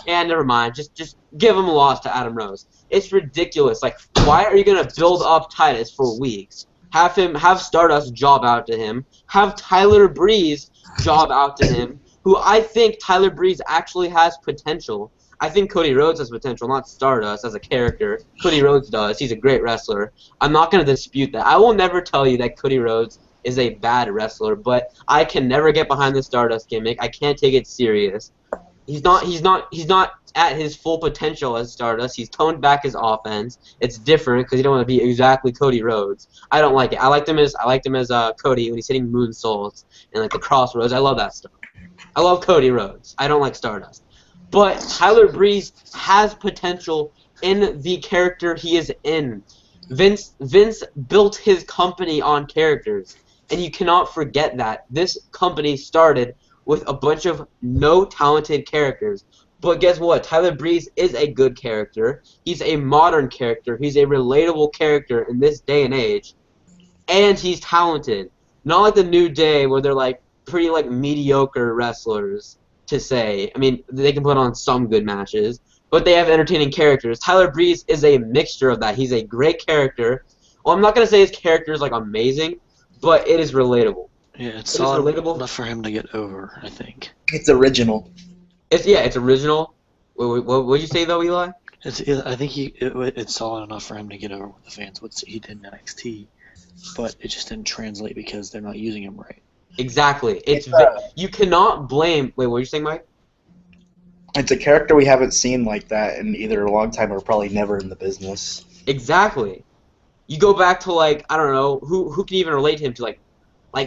never mind. Just give him a loss to Adam Rose. It's ridiculous. Like, why are you gonna build up Titus for weeks? Have Stardust job out to him. Have Tyler Breeze job out to him, who I think Tyler Breeze actually has potential. I think Cody Rhodes has potential, not Stardust as a character. Cody Rhodes does. He's a great wrestler. I'm not going to dispute that. I will never tell you that Cody Rhodes is a bad wrestler, but I can never get behind the Stardust gimmick. I can't take it serious. He's not at his full potential as Stardust. He's toned back his offense. It's different because you don't want to be exactly Cody Rhodes. I don't like it. I liked him as Cody when he's hitting moonsaults and like the crossroads. I love that stuff. I love Cody Rhodes. I don't like Stardust. But Tyler Breeze has potential in the character he is in. Vince built his company on characters, and you cannot forget that. This company started with a bunch of no talented characters. But guess what? Tyler Breeze is a good character. He's a modern character. He's a relatable character in this day and age. And he's talented. Not like the New Day where they're like pretty like mediocre wrestlers to say. I mean, they can put on some good matches, but they have entertaining characters. Tyler Breeze is a mixture of that. He's a great character. Well, I'm not going to say his character is like amazing, but it is relatable. Yeah, it's solid enough for him to get over, I think. it's original. It's original. What would you say though, Eli? I think it's solid enough for him to get over with the fans. What he did in NXT, but it just didn't translate because they're not using him right. Exactly. You cannot blame. Wait, what were you saying, Mike? It's a character we haven't seen like that in either a long time or probably never in the business. Exactly. You go back to like I don't know who can even relate him to like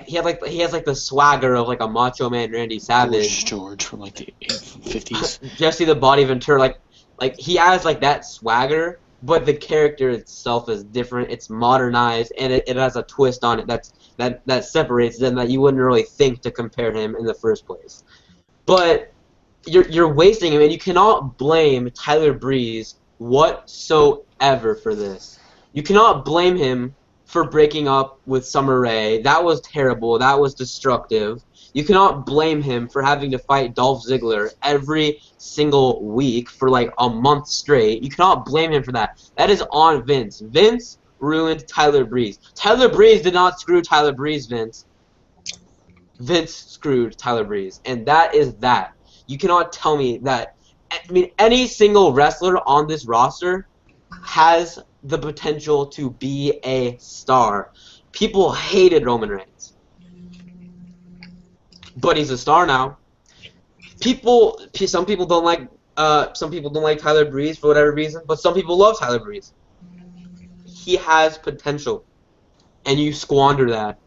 he has like the swagger of like a Macho Man Randy Savage. George from like the 50s. Jesse the Body Ventura, like he has like that swagger, but the character itself is different. It's modernized and it has a twist on it that separates them that you wouldn't really think to compare him in the first place. But you're wasting him, and you cannot blame Tyler Breeze whatsoever for this. You cannot blame him for breaking up with Summer Rae. That was terrible. That was destructive. You cannot blame him for having to fight Dolph Ziggler every single week for like a month straight. You cannot blame him for that. That is on Vince. Vince ruined Tyler Breeze. Tyler Breeze did not screw Tyler Breeze, Vince. Vince screwed Tyler Breeze. And that is that. You cannot tell me that. I mean, any single wrestler on this roster has the potential to be a star. People hated Roman Reigns, but he's a star now. Some people don't like Tyler Breeze for whatever reason, but some people love Tyler Breeze. He has potential, and you squander that.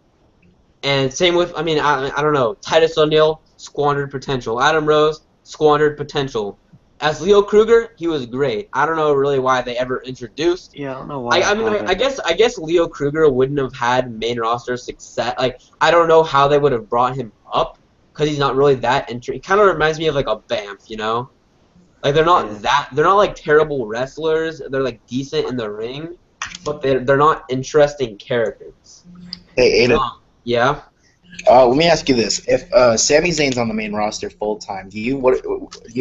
And same with, I mean, I don't know, Titus O'Neil squandered potential. Adam Rose squandered potential. As Leo Kruger, he was great. I don't know really why they ever introduced. Yeah, I don't know why. I guess Leo Kruger wouldn't have had main roster success. Like, I don't know how they would have brought him up because he's not really that interesting. He kind of reminds me of like a Bamf, you know? Like they're not like terrible wrestlers. They're like decent in the ring, but they're not interesting characters. Hey, Aiden. Yeah. Let me ask you this: if Sami Zayn's on the main roster full time, do you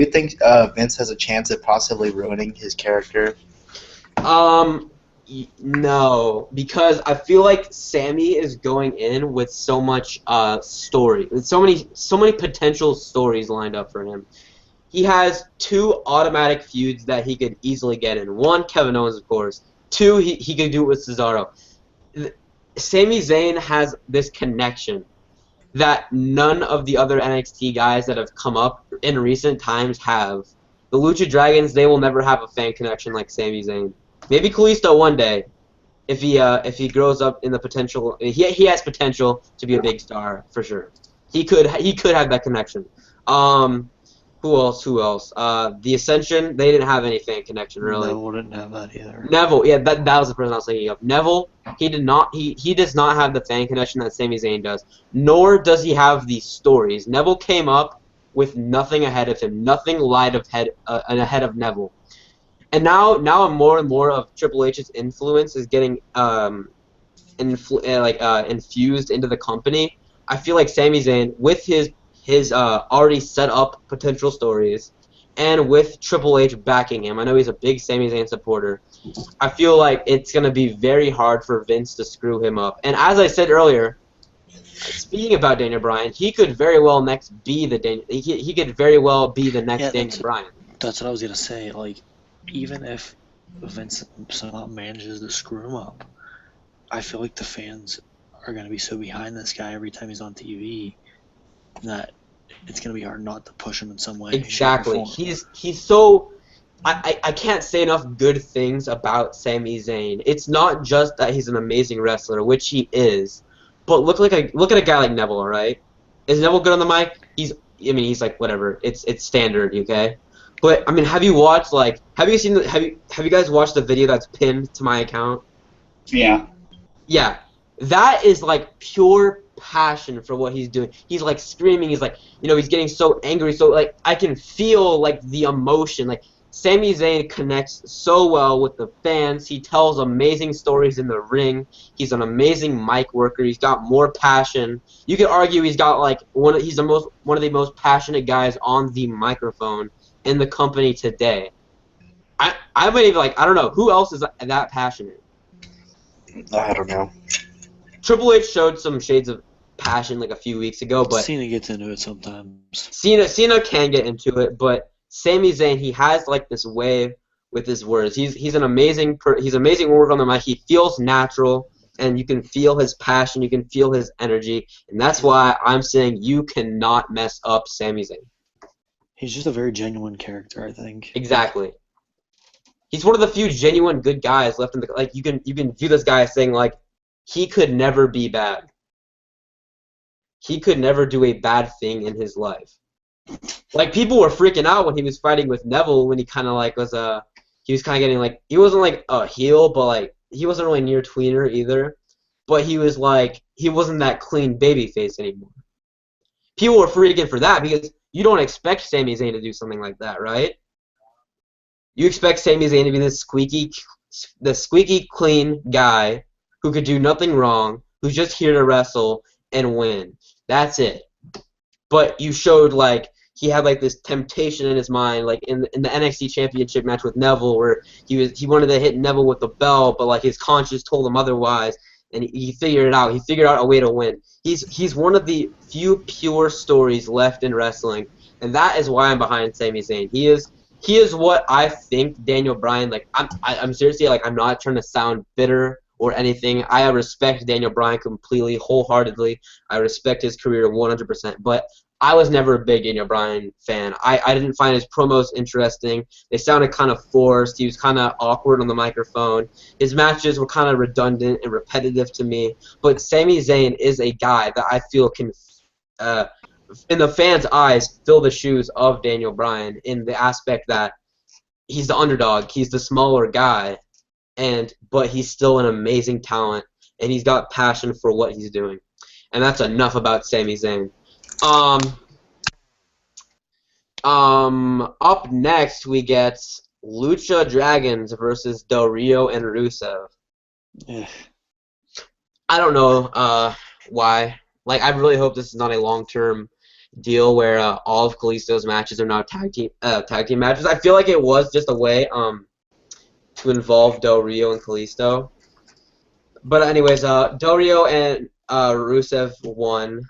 think Vince has a chance of possibly ruining his character? No, because I feel like Sammy is going in with so much story, with so many potential stories lined up for him. He has 2 automatic feuds that he could easily get in. 1, Kevin Owens, of course. 2, he could do it with Cesaro. Sami Zayn has this connection that none of the other NXT guys that have come up in recent times have. The Lucha Dragons, they will never have a fan connection like Sami Zayn. Maybe Kalisto one day, if he grows up in the potential. He has potential to be a big star for sure. He could have that connection. Who else? The Ascension, they didn't have any fan connection really. Neville didn't have that either. Neville, yeah, that was the person I was thinking of. Neville, he does not have the fan connection that Sami Zayn does. Nor does he have these stories. Neville came up with nothing ahead of him, nothing light ahead of Neville. And now more and more of Triple H's influence is getting infused into the company. I feel like Sami Zayn, with his already set up potential stories, and with Triple H backing him, I know he's a big Sami Zayn supporter, I feel like it's going to be very hard for Vince to screw him up. And as I said earlier, speaking about Daniel Bryan, he could very well be the next Daniel Bryan. That's what I was going to say. Like, even if Vince somehow manages to screw him up, I feel like the fans are going to be so behind this guy every time he's on TV that it's going to be hard not to push him in some way. Exactly. He's so... I can't say enough good things about Sami Zayn. It's not just that he's an amazing wrestler, which he is, but look at a guy like Neville, all right? Is Neville good on the mic? He's like whatever. It's standard, okay? But I mean, have you guys watched the video that's pinned to my account? Yeah. Yeah. That is like pure passion for what he's doing. He's like screaming, he's like, he's getting so angry, so like I can feel like the emotion. Like Sami Zayn connects so well with the fans. He tells amazing stories in the ring. He's an amazing mic worker. He's got more passion. You could argue he's got like one of the most passionate guys on the microphone in the company today. I might even I don't know who else is that passionate. I don't know. Triple H showed some shades of passion like a few weeks ago, but Cena gets into it sometimes. Cena can get into it, but Sami Zayn, he has like this way with his words. He's amazing work on the mic. He feels natural, and you can feel his passion. You can feel his energy, and that's why I'm saying you cannot mess up Sami Zayn. He's just a very genuine character, I think. Exactly. He's one of the few genuine good guys left in the you can view this guy as saying like he could never be bad. He could never do a bad thing in his life. Like people were freaking out when he was fighting with Neville when he kind of like was he was kind of getting like he wasn't like a heel but like he wasn't really near tweener either, but he was like he wasn't that clean babyface anymore. People were freaking for that because you don't expect Sami Zayn to do something like that, right? You expect Sami Zayn to be this squeaky clean guy who could do nothing wrong, who's just here to wrestle and win. That's it. But you showed like he had like this temptation in his mind, like in the NXT Championship match with Neville, where he wanted to hit Neville with the bell, but like his conscience told him otherwise, and he figured it out. He figured out a way to win. He's one of the few pure stories left in wrestling, and that is why I'm behind Sami Zayn. He is what I think Daniel Bryan, like I'm seriously like I'm not trying to sound bitter or anything. I respect Daniel Bryan completely, wholeheartedly. I respect his career 100%, but I was never a big Daniel Bryan fan. I didn't find his promos interesting. They sounded kind of forced. He was kind of awkward on the microphone. His matches were kind of redundant and repetitive to me. But Sami Zayn is a guy that I feel can in the fans' eyes, fill the shoes of Daniel Bryan in the aspect that he's the underdog, he's the smaller guy, but he's still an amazing talent, and he's got passion for what he's doing. And that's enough about Sami Zayn. Up next we get Lucha Dragons versus Del Rio and Rusev. Yeah. I don't know why. Like, I really hope this is not a long-term deal where all of Kalisto's matches are now tag team matches. I feel like it was just a way to involve Del Rio and Kalisto. But anyways, Del Rio and Rusev won.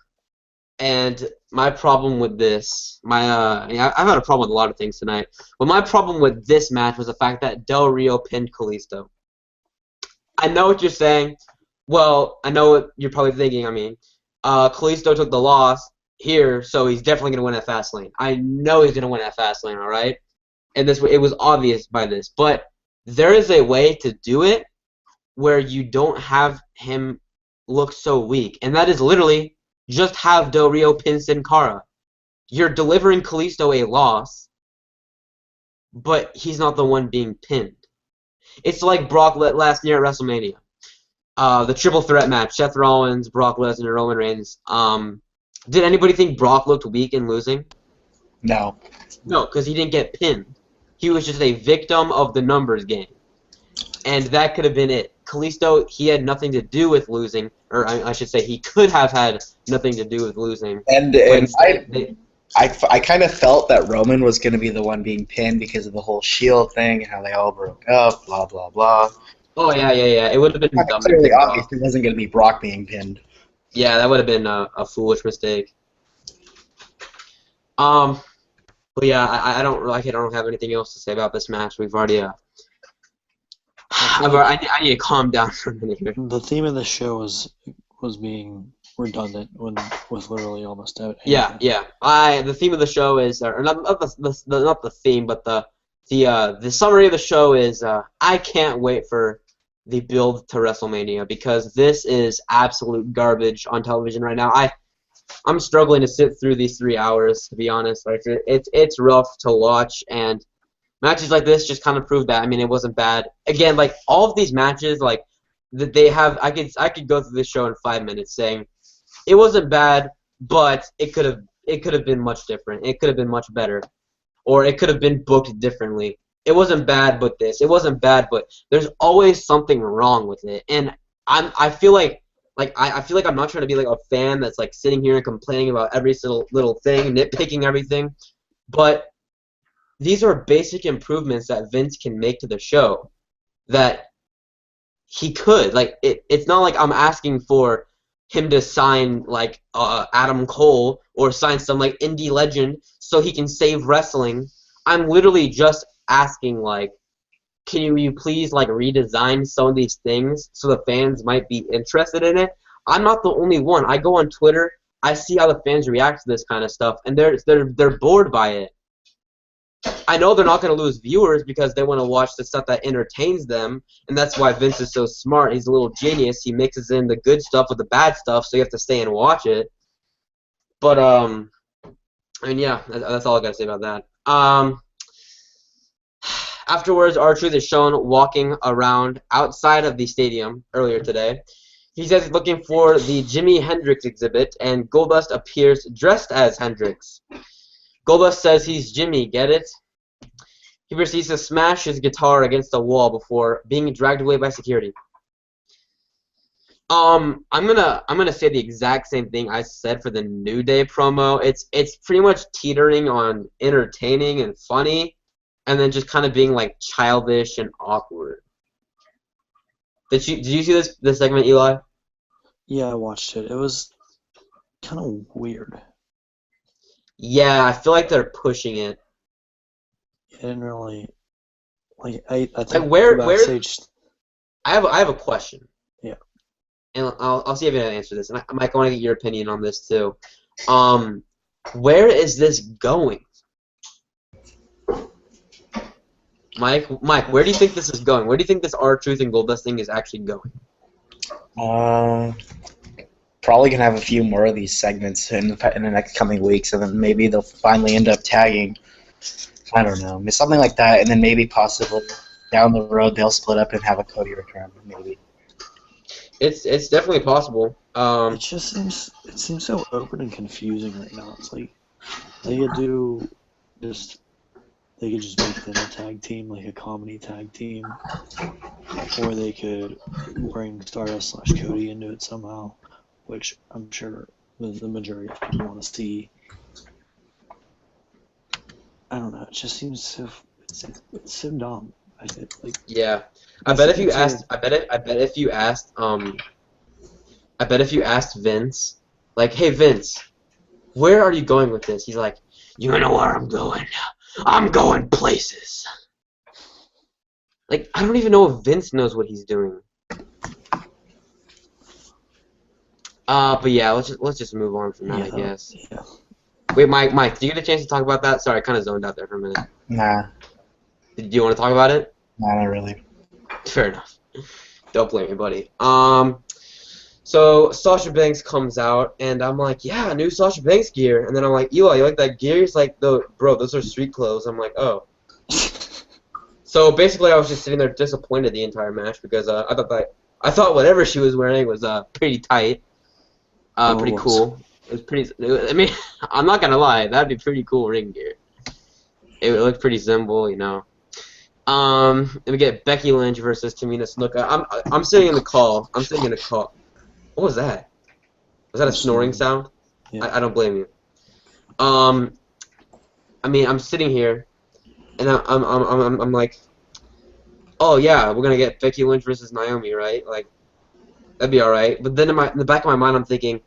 And my problem with this, I've had a problem with a lot of things tonight, but my problem with this match was the fact that Del Rio pinned Kalisto. I know what you're saying. Well, I know what you're probably thinking. I mean, Kalisto took the loss here, so he's definitely going to win at Fastlane. I know he's going to win at Fastlane, all right? And it was obvious by this. But there is a way to do it where you don't have him look so weak, and that is literally just have Del Rio pin Sin Cara. You're delivering Kalisto a loss, but he's not the one being pinned. It's like Brock last year at WrestleMania. The triple threat match, Seth Rollins, Brock Lesnar, and Roman Reigns. Did anybody think Brock looked weak in losing? No. No, because he didn't get pinned. He was just a victim of the numbers game. And that could have been it. Kalisto, he had nothing to do with losing, or I should say he could have had nothing to do with losing. And I kind of felt that Roman was going to be the one being pinned because of the whole Shield thing and how they all broke up, blah, blah, blah. Oh, yeah. It would have been dumb. It's clearly obvious it wasn't going to be Brock being pinned. Yeah, that would have been a foolish mistake. But yeah, I don't have anything else to say about this match. We've already I need to calm down for a minute here. The theme of the show was being redundant with literally almost everything. Yeah. The theme of the show is, or not the theme, but the summary of the show is, I can't wait for the build to WrestleMania because this is absolute garbage on television right now. I'm struggling to sit through these 3 hours, to be honest. Like it's rough to watch, and matches like this just kind of prove that. I mean, it wasn't bad. Again, like all of these matches, like that they have, I could go through this show in 5 minutes saying it wasn't bad, but it could have been much different. It could have been much better, or it could have been booked differently. It wasn't bad, but this. It wasn't bad, but there's always something wrong with it, and I feel like I'm not trying to be like a fan that's like sitting here and complaining about every little thing, nitpicking everything, but these are basic improvements that Vince can make to the show that he could. Like it's not like I'm asking for him to sign like Adam Cole or sign some like indie legend so he can save wrestling. I'm literally just asking like, can you please like redesign some of these things so the fans might be interested in it? I'm not the only one. I go on Twitter, I see how the fans react to this kind of stuff, and they're bored by it. I know they're not going to lose viewers because they want to watch the stuff that entertains them, and that's why Vince is so smart. He's a little genius. He mixes in the good stuff with the bad stuff, so you have to stay and watch it. But I mean, yeah, that's all I got to say about that. Afterwards, R-Truth is shown walking around outside of the stadium earlier today. He says he's looking for the Jimi Hendrix exhibit, and Goldust appears dressed as Hendrix. Goldust says he's Jimmy, get it? He proceeds to smash his guitar against a wall before being dragged away by security. I'm gonna say the exact same thing I said for the New Day promo. It's pretty much teetering on entertaining and funny, and then just kind of being like childish and awkward. Did you see this segment, Eli? Yeah, I watched it. It was kind of weird. Yeah, I feel like they're pushing it. I didn't really like. I think like where backstage. I have a question. Yeah. And I'll see if I can answer this. And Mike, I want to get your opinion on this too. Where is this going? Mike, where do you think this is going? Where do you think this R-Truth and Goldust thing is actually going? probably gonna have a few more of these segments in the next coming weeks, and then maybe they'll finally end up tagging. I don't know, something like that, and then maybe possibly down the road they'll split up and have a Cody return, maybe. It's definitely possible. It seems so open and confusing right now. It's like they could do just they could just make them a tag team, like a comedy tag team, or they could bring Stardust / Cody into it somehow, which I'm sure the majority of people want to see. I don't know. It just seems it's so dumb. Yeah, I bet if you asked Vince, like, hey Vince, where are you going with this? He's like, you know where I'm going. I'm going places. Like, I don't even know if Vince knows what he's doing. But yeah, let's just move on from that, I guess. Yeah. Wait, Mike, did you get a chance to talk about that? Sorry, I kind of zoned out there for a minute. Nah. Do you want to talk about it? Nah, not really. Fair enough. Don't blame me, buddy. So Sasha Banks comes out, and I'm like, yeah, new Sasha Banks gear. And then I'm like, Eli, you like that gear? He's like, bro, those are street clothes. I'm like, oh. So basically, I was just sitting there disappointed the entire match because I thought whatever she was wearing was pretty tight, pretty cool. It was pretty. I mean, I'm not gonna lie, that'd be pretty cool ring gear. It looked pretty simple, you know. And we get Becky Lynch versus Tamina Snuka. I'm sitting in the call. What was that? Was that a snoring sound? Yeah. I don't blame you. I mean, I'm sitting here, and I'm like, oh yeah, we're gonna get Becky Lynch versus Naomi, right? Like, that'd be all right. But then in the back of my mind, I'm thinking,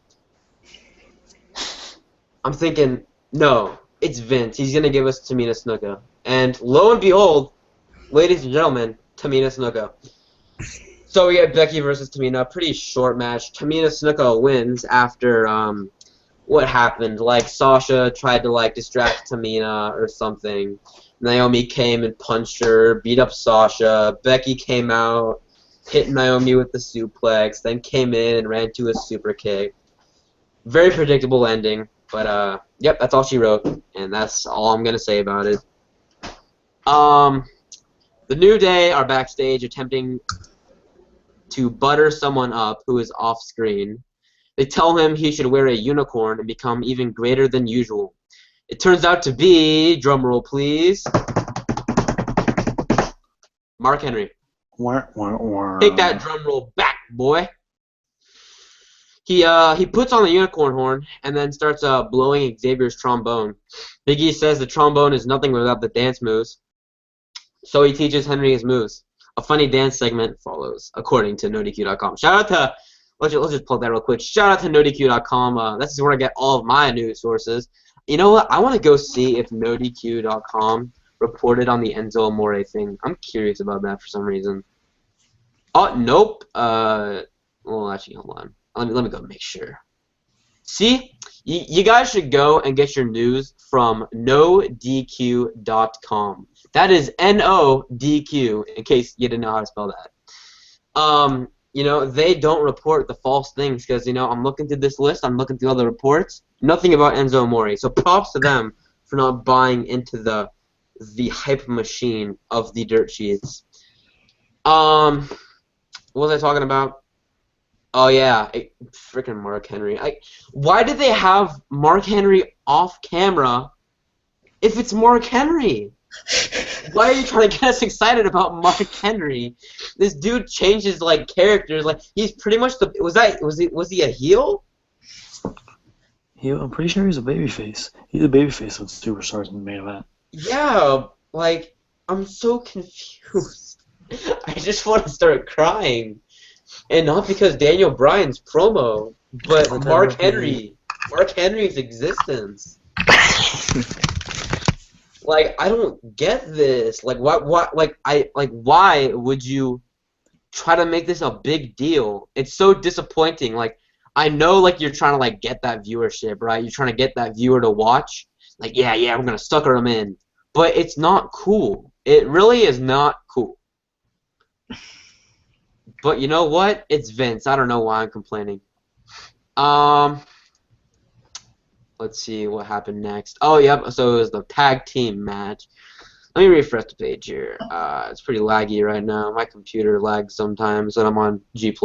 no, it's Vince. He's gonna give us Tamina Snuka, and lo and behold, ladies and gentlemen, Tamina Snuka. So we get Becky versus Tamina, pretty short match. Tamina Snuka wins after what happened? Like Sasha tried to like distract Tamina or something. Naomi came and punched her, beat up Sasha. Becky came out, hit Naomi with the suplex, then came in and ran to a super kick. Very predictable ending, but yep, that's all she wrote, and that's all I'm gonna say about it. The New Day are backstage attempting to butter someone up who is off screen. They tell him he should wear a unicorn and become even greater than usual. It turns out to be, drumroll please, Mark Henry. Take that drumroll back, boy. He puts on the unicorn horn and then starts blowing Xavier's trombone. Big E says the trombone is nothing without the dance moves, so he teaches Henry his moves. A funny dance segment follows, according to NoDQ.com. Shout out to, let's just plug that real quick. Shout out to NoDQ.com. This is where I get all of my news sources. You know what? I want to go see if NoDQ.com reported on the Enzo Amore thing. I'm curious about that for some reason. Oh, nope. Well, actually, hold on. Let me go make sure. See? You guys should go and get your news from NoDQ.com. That is NODQ, in case you didn't know how to spell that. You know, they don't report the false things because, you know, I'm looking through this list, I'm looking through other reports, nothing about Enzo Amore. So props to them for not buying into the hype machine of the dirt sheets. What was I talking about? Oh yeah, freaking Mark Henry. Why did they have Mark Henry off camera if it's Mark Henry? Why are you trying to get us excited about Mark Henry? This dude changes like characters. Like he's pretty much the was he a heel? I'm pretty sure he's a babyface. He's a babyface with Superstars in the main event. Yeah, like I'm so confused. I just want to start crying. And not because Daniel Bryan's promo, but Mark Henry's existence. Like, I don't get this. Like, why would you try to make this a big deal? It's so disappointing. Like, I know, like, you're trying to, like, get that viewership, right? You're trying to get that viewer to watch. Like, yeah, we're gonna sucker him in. But it's not cool. It really is not cool. But you know what? It's Vince. I don't know why I'm complaining. Let's see what happened next. Oh, yep. So it was the tag team match. Let me refresh the page here. It's pretty laggy right now. My computer lags sometimes when I'm on G+.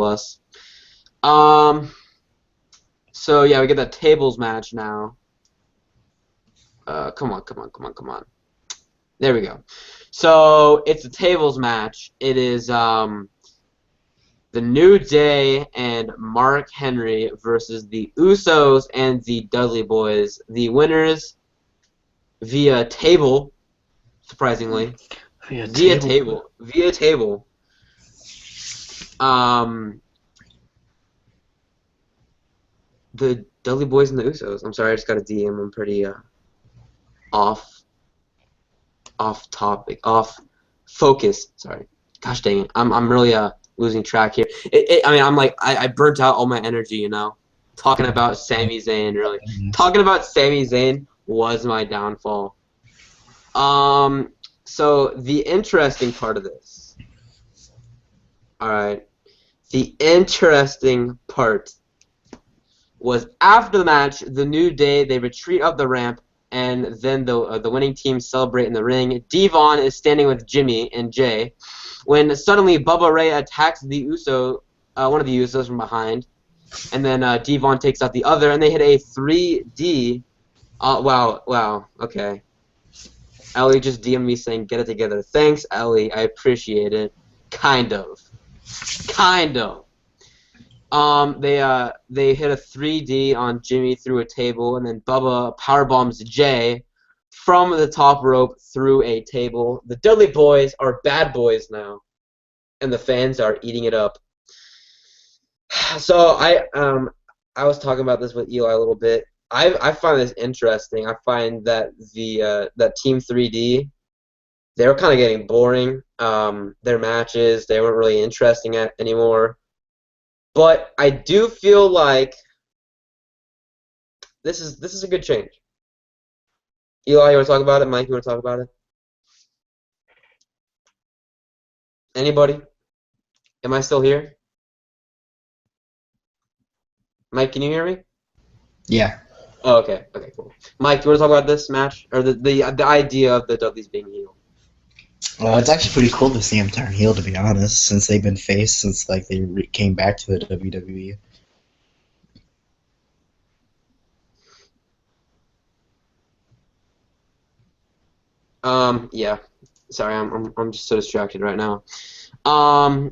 So yeah, we get the tables match now. Come on. There we go. So it's a tables match. It is the New Day and Mark Henry versus the Usos and the Dudley Boys. The winners via table, surprisingly. Via table. The Dudley Boys and the Usos. I'm sorry, I just got a DM. I'm pretty off topic, off focus. Sorry. Gosh dang it. I'm really losing track here. I mean, I'm like I burnt out all my energy, you know. Talking about Sami Zayn, really. Talking about Sami Zayn was my downfall. So the interesting part of this. Alright. The interesting part was after the match, the New Day, they retreat up the ramp, and then the winning team celebrate in the ring. Devon is standing with Jimmy and Jay, when suddenly Bubba Ray attacks the one of the Usos from behind, and then Devon takes out the other, and they hit a 3D. Wow, okay. Ellie just DM'd me saying, get it together. Thanks, Ellie, I appreciate it. Kind of. They hit a 3D on Jimmy through a table, and then Bubba powerbombs Jay from the top rope through a table. The Dudley Boys are bad boys now, and the fans are eating it up. So I was talking about this with Eli a little bit. I find this interesting. I find that that Team 3D, they were kind of getting boring. Their matches, they weren't really interesting anymore. But I do feel like this is a good change. Eli, you want to talk about it? Mike, you want to talk about it? Anybody? Am I still here? Mike, can you hear me? Yeah. Oh, okay, cool. Mike, do you want to talk about this match or the idea of the Dudleys being healed? Well, it's actually pretty cool to see them turn heel, to be honest, since they've been face since like they came back to the WWE. Yeah. Sorry, I'm just so distracted right now.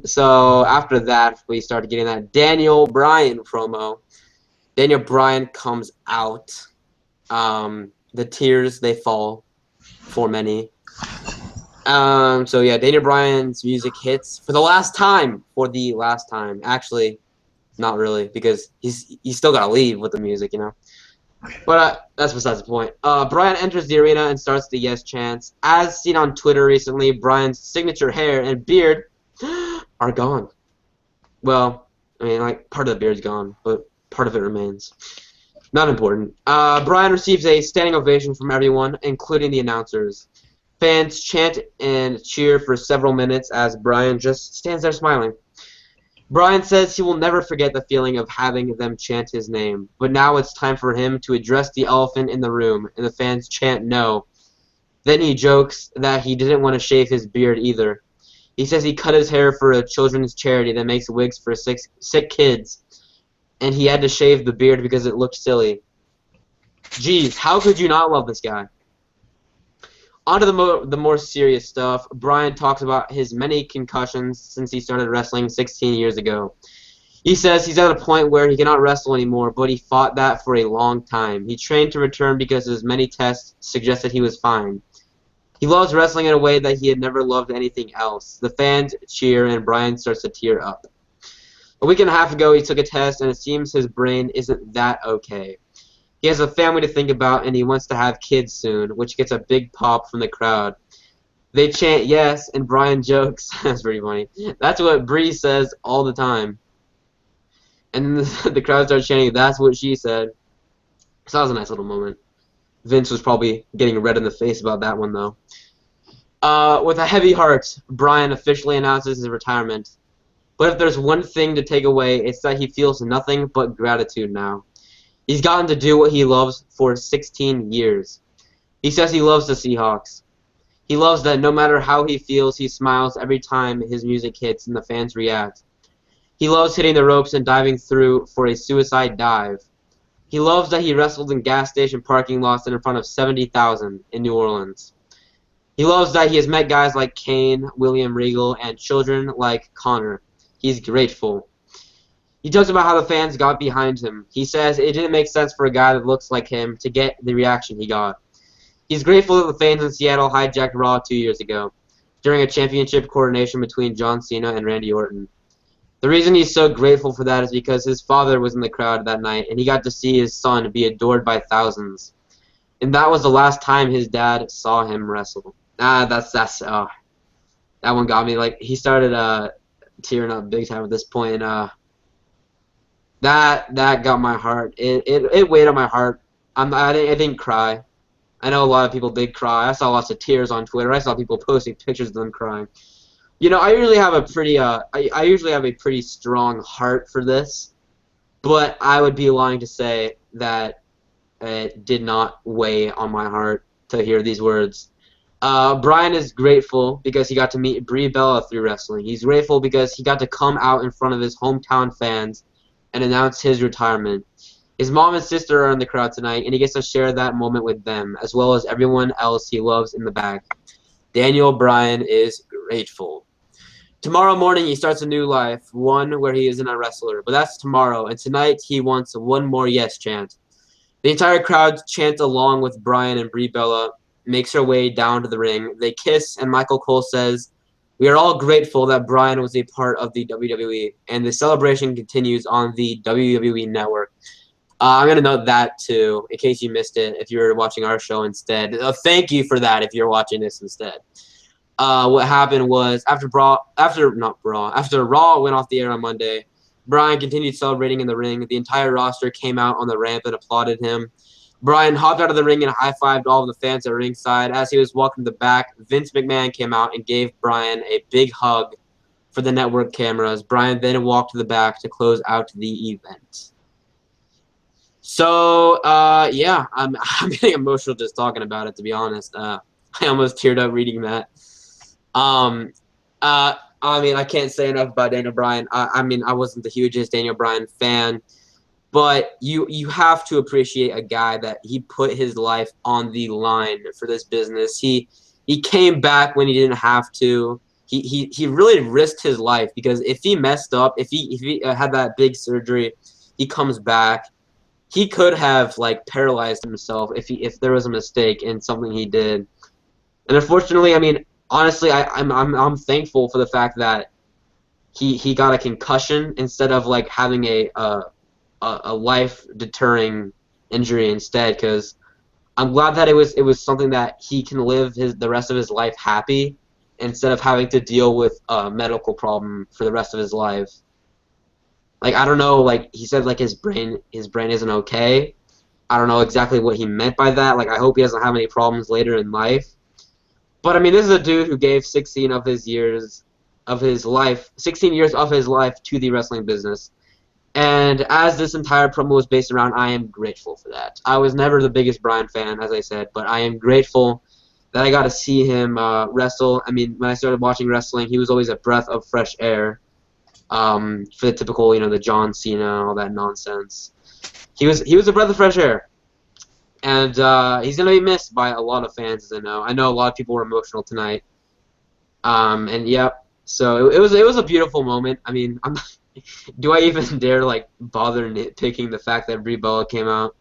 So after that, we started getting that Daniel Bryan promo. Daniel Bryan comes out. The tears, they fall for many. So yeah, Daniel Bryan's music hits for the last time. Actually, not really, because he's still gotta leave with the music, you know. But that's besides the point. Bryan enters the arena and starts the yes chants. As seen on Twitter recently, Bryan's signature hair and beard are gone. Well, I mean, like, part of the beard's gone, but part of it remains. Not important. Bryan receives a standing ovation from everyone, including the announcers. Fans chant and cheer for several minutes as Bryan just stands there smiling. Bryan says he will never forget the feeling of having them chant his name, but now it's time for him to address the elephant in the room, and the fans chant no. Then he jokes that he didn't want to shave his beard either. He says he cut his hair for a children's charity that makes wigs for sick kids, and he had to shave the beard because it looked silly. Jeez, how could you not love this guy? On to the more serious stuff. Bryan talks about his many concussions since he started wrestling 16 years ago. He says he's at a point where he cannot wrestle anymore, but he fought that for a long time. He trained to return because his many tests suggested he was fine. He loves wrestling in a way that he had never loved anything else. The fans cheer, and Bryan starts to tear up. A week and a half ago, he took a test, and it seems his brain isn't that okay. He has a family to think about, and he wants to have kids soon, which gets a big pop from the crowd. They chant yes, and Bryan jokes. That's pretty funny. That's what Bree says all the time. And the crowd starts chanting, that's what she said. So that was a nice little moment. Vince was probably getting red in the face about that one, though. With a heavy heart, Bryan officially announces his retirement. But if there's one thing to take away, it's that he feels nothing but gratitude now. He's gotten to do what he loves for 16 years. He says he loves the Seahawks. He loves that no matter how he feels, he smiles every time his music hits and the fans react. He loves hitting the ropes and diving through for a suicide dive. He loves that he wrestled in gas station parking lots and in front of 70,000 in New Orleans. He loves that he has met guys like Kane, William Regal, and children like Connor. He's grateful. He talks about how the fans got behind him. He says it didn't make sense for a guy that looks like him to get the reaction he got. He's grateful that the fans in Seattle hijacked Raw 2 years ago, during a championship coronation between John Cena and Randy Orton. The reason he's so grateful for that is because his father was in the crowd that night, and he got to see his son be adored by thousands. And that was the last time his dad saw him wrestle. That one got me. Like, he started tearing up big time at this point. That got my heart. It weighed on my heart. I didn't cry. I know a lot of people did cry. I saw lots of tears on Twitter. I saw people posting pictures of them crying. You know, I usually have a pretty strong heart for this, but I would be lying to say that it did not weigh on my heart to hear these words. Brian is grateful because he got to meet Brie Bella through wrestling. He's grateful because he got to come out in front of his hometown fans and announce his retirement. His mom and sister are in the crowd tonight, and he gets to share that moment with them, as well as everyone else he loves in the back. Daniel Bryan is grateful. Tomorrow morning, he starts a new life, one where he isn't a wrestler, but that's tomorrow, and tonight he wants one more yes chant. The entire crowd chants along with Bryan, and Brie Bella makes her way down to the ring. They kiss, and Michael Cole says, "We are all grateful that Bryan was a part of the WWE," and the celebration continues on the WWE Network. I'm going to note that, too, in case you missed it, if you're watching our show instead. Thank you for that if you're watching this instead. What happened was, after Raw went off the air on Monday, Bryan continued celebrating in the ring. The entire roster came out on the ramp and applauded him. Bryan hopped out of the ring and high-fived all of the fans at ringside. As he was walking to the back, Vince McMahon came out and gave Bryan a big hug for the network cameras. Bryan then walked to the back to close out the event. So, yeah, I'm getting emotional just talking about it, to be honest. I almost teared up reading that. I mean, I can't say enough about Daniel Bryan. I mean, I wasn't the hugest Daniel Bryan fan, but you have to appreciate a guy that he put his life on the line for this business. He came back when he didn't have to. He really risked his life, because if he messed up, if he had that big surgery, he comes back. He could have like paralyzed himself if there was a mistake in something he did. And unfortunately, I mean, honestly, I'm thankful for the fact that he got a concussion instead of like having a life deterring injury instead, because I'm glad that it was something that he can live the rest of his life happy instead of having to deal with a medical problem for the rest of his life. Like, I don't know, like, he said, like, his brain isn't okay. I don't know exactly what he meant by that. Like, I hope he doesn't have any problems later in life. But, I mean, this is a dude who gave 16 years of his life to the wrestling business. And as this entire promo was based around, I am grateful for that. I was never the biggest Bryan fan, as I said, but I am grateful that I got to see him wrestle. I mean, when I started watching wrestling, he was always a breath of fresh air. For the typical, you know, the John Cena, all that nonsense. He was a breath of fresh air, and he's gonna be missed by a lot of fans, as I know. I know a lot of people were emotional tonight. And yeah, so it was a beautiful moment. I mean, do I even dare like bother nitpicking the fact that Brie Bella came out?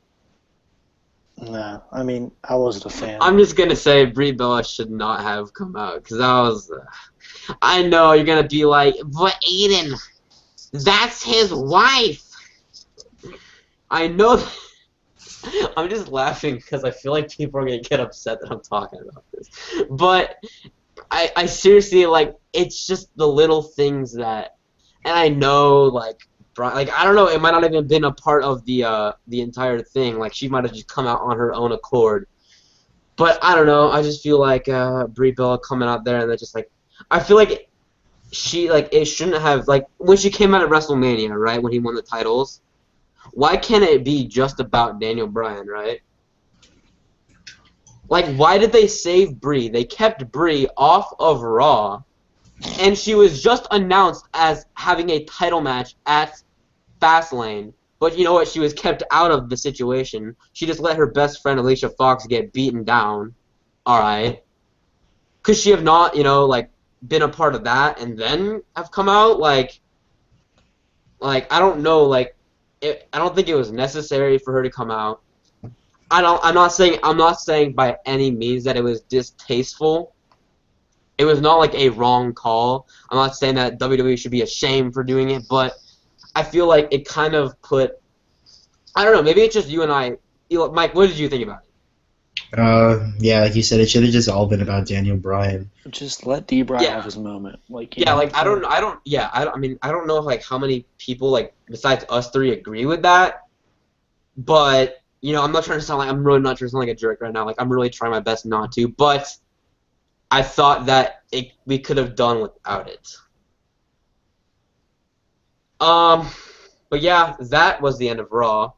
No, I mean, I wasn't a fan. I'm just gonna say Brie Bella should not have come out, because that was. I know you're gonna be like, but Aiden, that's his wife. I know. I'm just laughing because I feel like people are gonna get upset that I'm talking about this. But I seriously, like, it's just the little things that, and I know, like I don't know, it might not have even been a part of the entire thing. Like, she might have just come out on her own accord. But I don't know. I just feel like Brie Bella coming out there and they're just like, I feel like it shouldn't have, like, when she came out at WrestleMania, right, when he won the titles, why can't it be just about Daniel Bryan, right? Like, why did they save Brie? They kept Brie off of Raw, and she was just announced as having a title match at Fastlane. But you know what? She was kept out of the situation. She just let her best friend Alicia Fox get beaten down. Alright. Could she have not, like, been a part of that and then have come out? Like I don't know, like, I don't think it was necessary for her to come out. I'm not saying by any means that it was distasteful. It was not like a wrong call. I'm not saying that WWE should be ashamed for doing it, but I feel like it kind of put, I don't know, maybe it's just you and I. Mike, what did you think about it? Yeah, like you said, it should have just all been about Daniel Bryan. Just let D. Bryan Yeah. have his moment. Like, Yeah, like, I don't know if, like, how many people, like, besides us three agree with that, but, I'm not trying to sound like, I'm really not trying to sound like a jerk right now. Like, I'm really trying my best not to, but I thought that we could have done without it. But yeah, that was the end of Raw.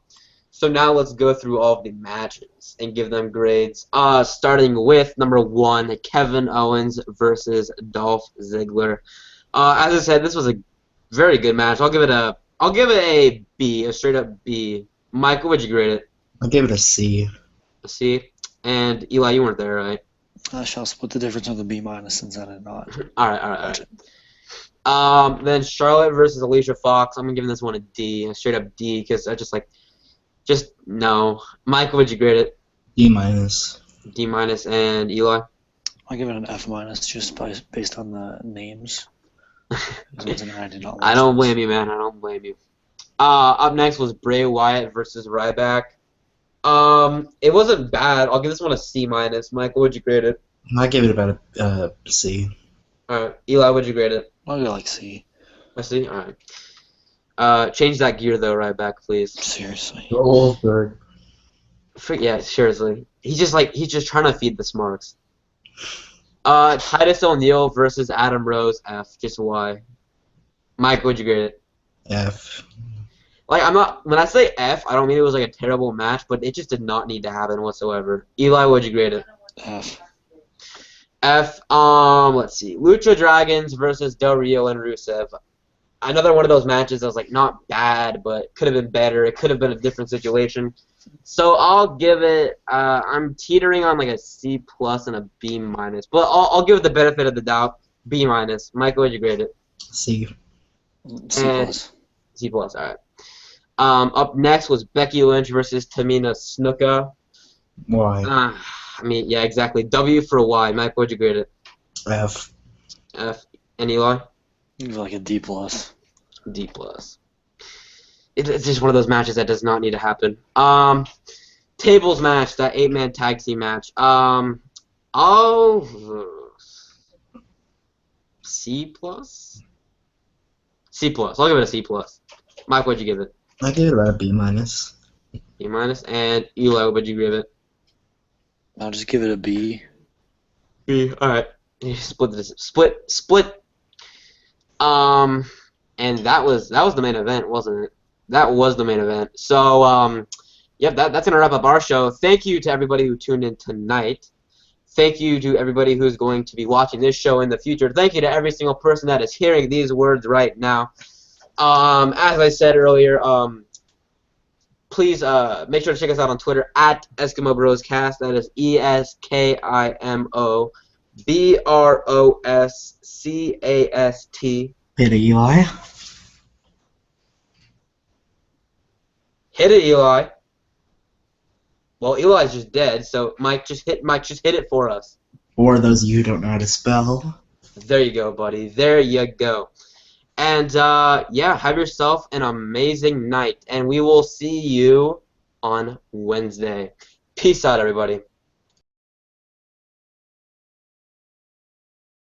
So now let's go through all of the matches and give them grades. Starting with number 1, Kevin Owens versus Dolph Ziggler. As I said, this was a very good match. I'll give it a B, a straight up B. Mike, what would you grade it? I'll give it a C. A C. And Eli, you weren't there, right? I shall split the difference with a B- since I did not. All right. Then Charlotte versus Alicia Fox. I'm giving this one a D, a straight up D, because I just no. Mike, would you grade it? D-. D-, and Eli? I'll give it an F- just based on the names. I did not I don't blame you, man. I don't blame you. Up next was Bray Wyatt versus Ryback. It wasn't bad. I'll give this one a C-. Mike, what would you grade it? I give it about a C. Alright. Eli, would you grade it? I'll go like C. A C? Alright. Change that gear though, Ryback, please. Seriously. Goldberg. Yeah, seriously. He's just trying to feed the smarks. Titus O'Neil versus Adam Rose, F. Just why? Mike, would you grade it? F. Like, when I say F, I don't mean it was like a terrible match, but it just did not need to happen whatsoever. Eli, would you grade it? F. F. Let's see. Lucha Dragons versus Del Rio and Rusev. Another one of those matches that was, like, not bad, but could have been better. It could have been a different situation. So I'll give it, I'm teetering on, like, a C+ and a B-. But I'll give it the benefit of the doubt. B-. Michael, would you grade it? C. C+. C+, alright. Up next was Becky Lynch versus Tamina Snuka. Y. Yeah, exactly. W for Y. Mike, what'd you grade it? F. F. And Eli? Give it like a D+. D+. It's just one of those matches that does not need to happen. Tables match, that 8-man tag team match. I'll C+? C+. I'll give it a C+. Mike, what'd you give it? I give it about a B-. B-. And Eli, what'd you give it? I'll just give it a B. B. Alright. Split. And that was the main event, wasn't it? That was the main event. So, yep, that's gonna wrap up our show. Thank you to everybody who tuned in tonight. Thank you to everybody who's going to be watching this show in the future. Thank you to every single person that is hearing these words right now. As I said earlier, please make sure to check us out on Twitter at Eskimo Bros Cast. That is EskimoBrosCast. Hit it, Eli. Hit it, Eli. Well, Eli's just dead, so Mike, just hit it for us. For those of you who don't know how to spell. There you go, buddy. There you go. And yeah, have yourself an amazing night, and we will see you on Wednesday. Peace out, everybody.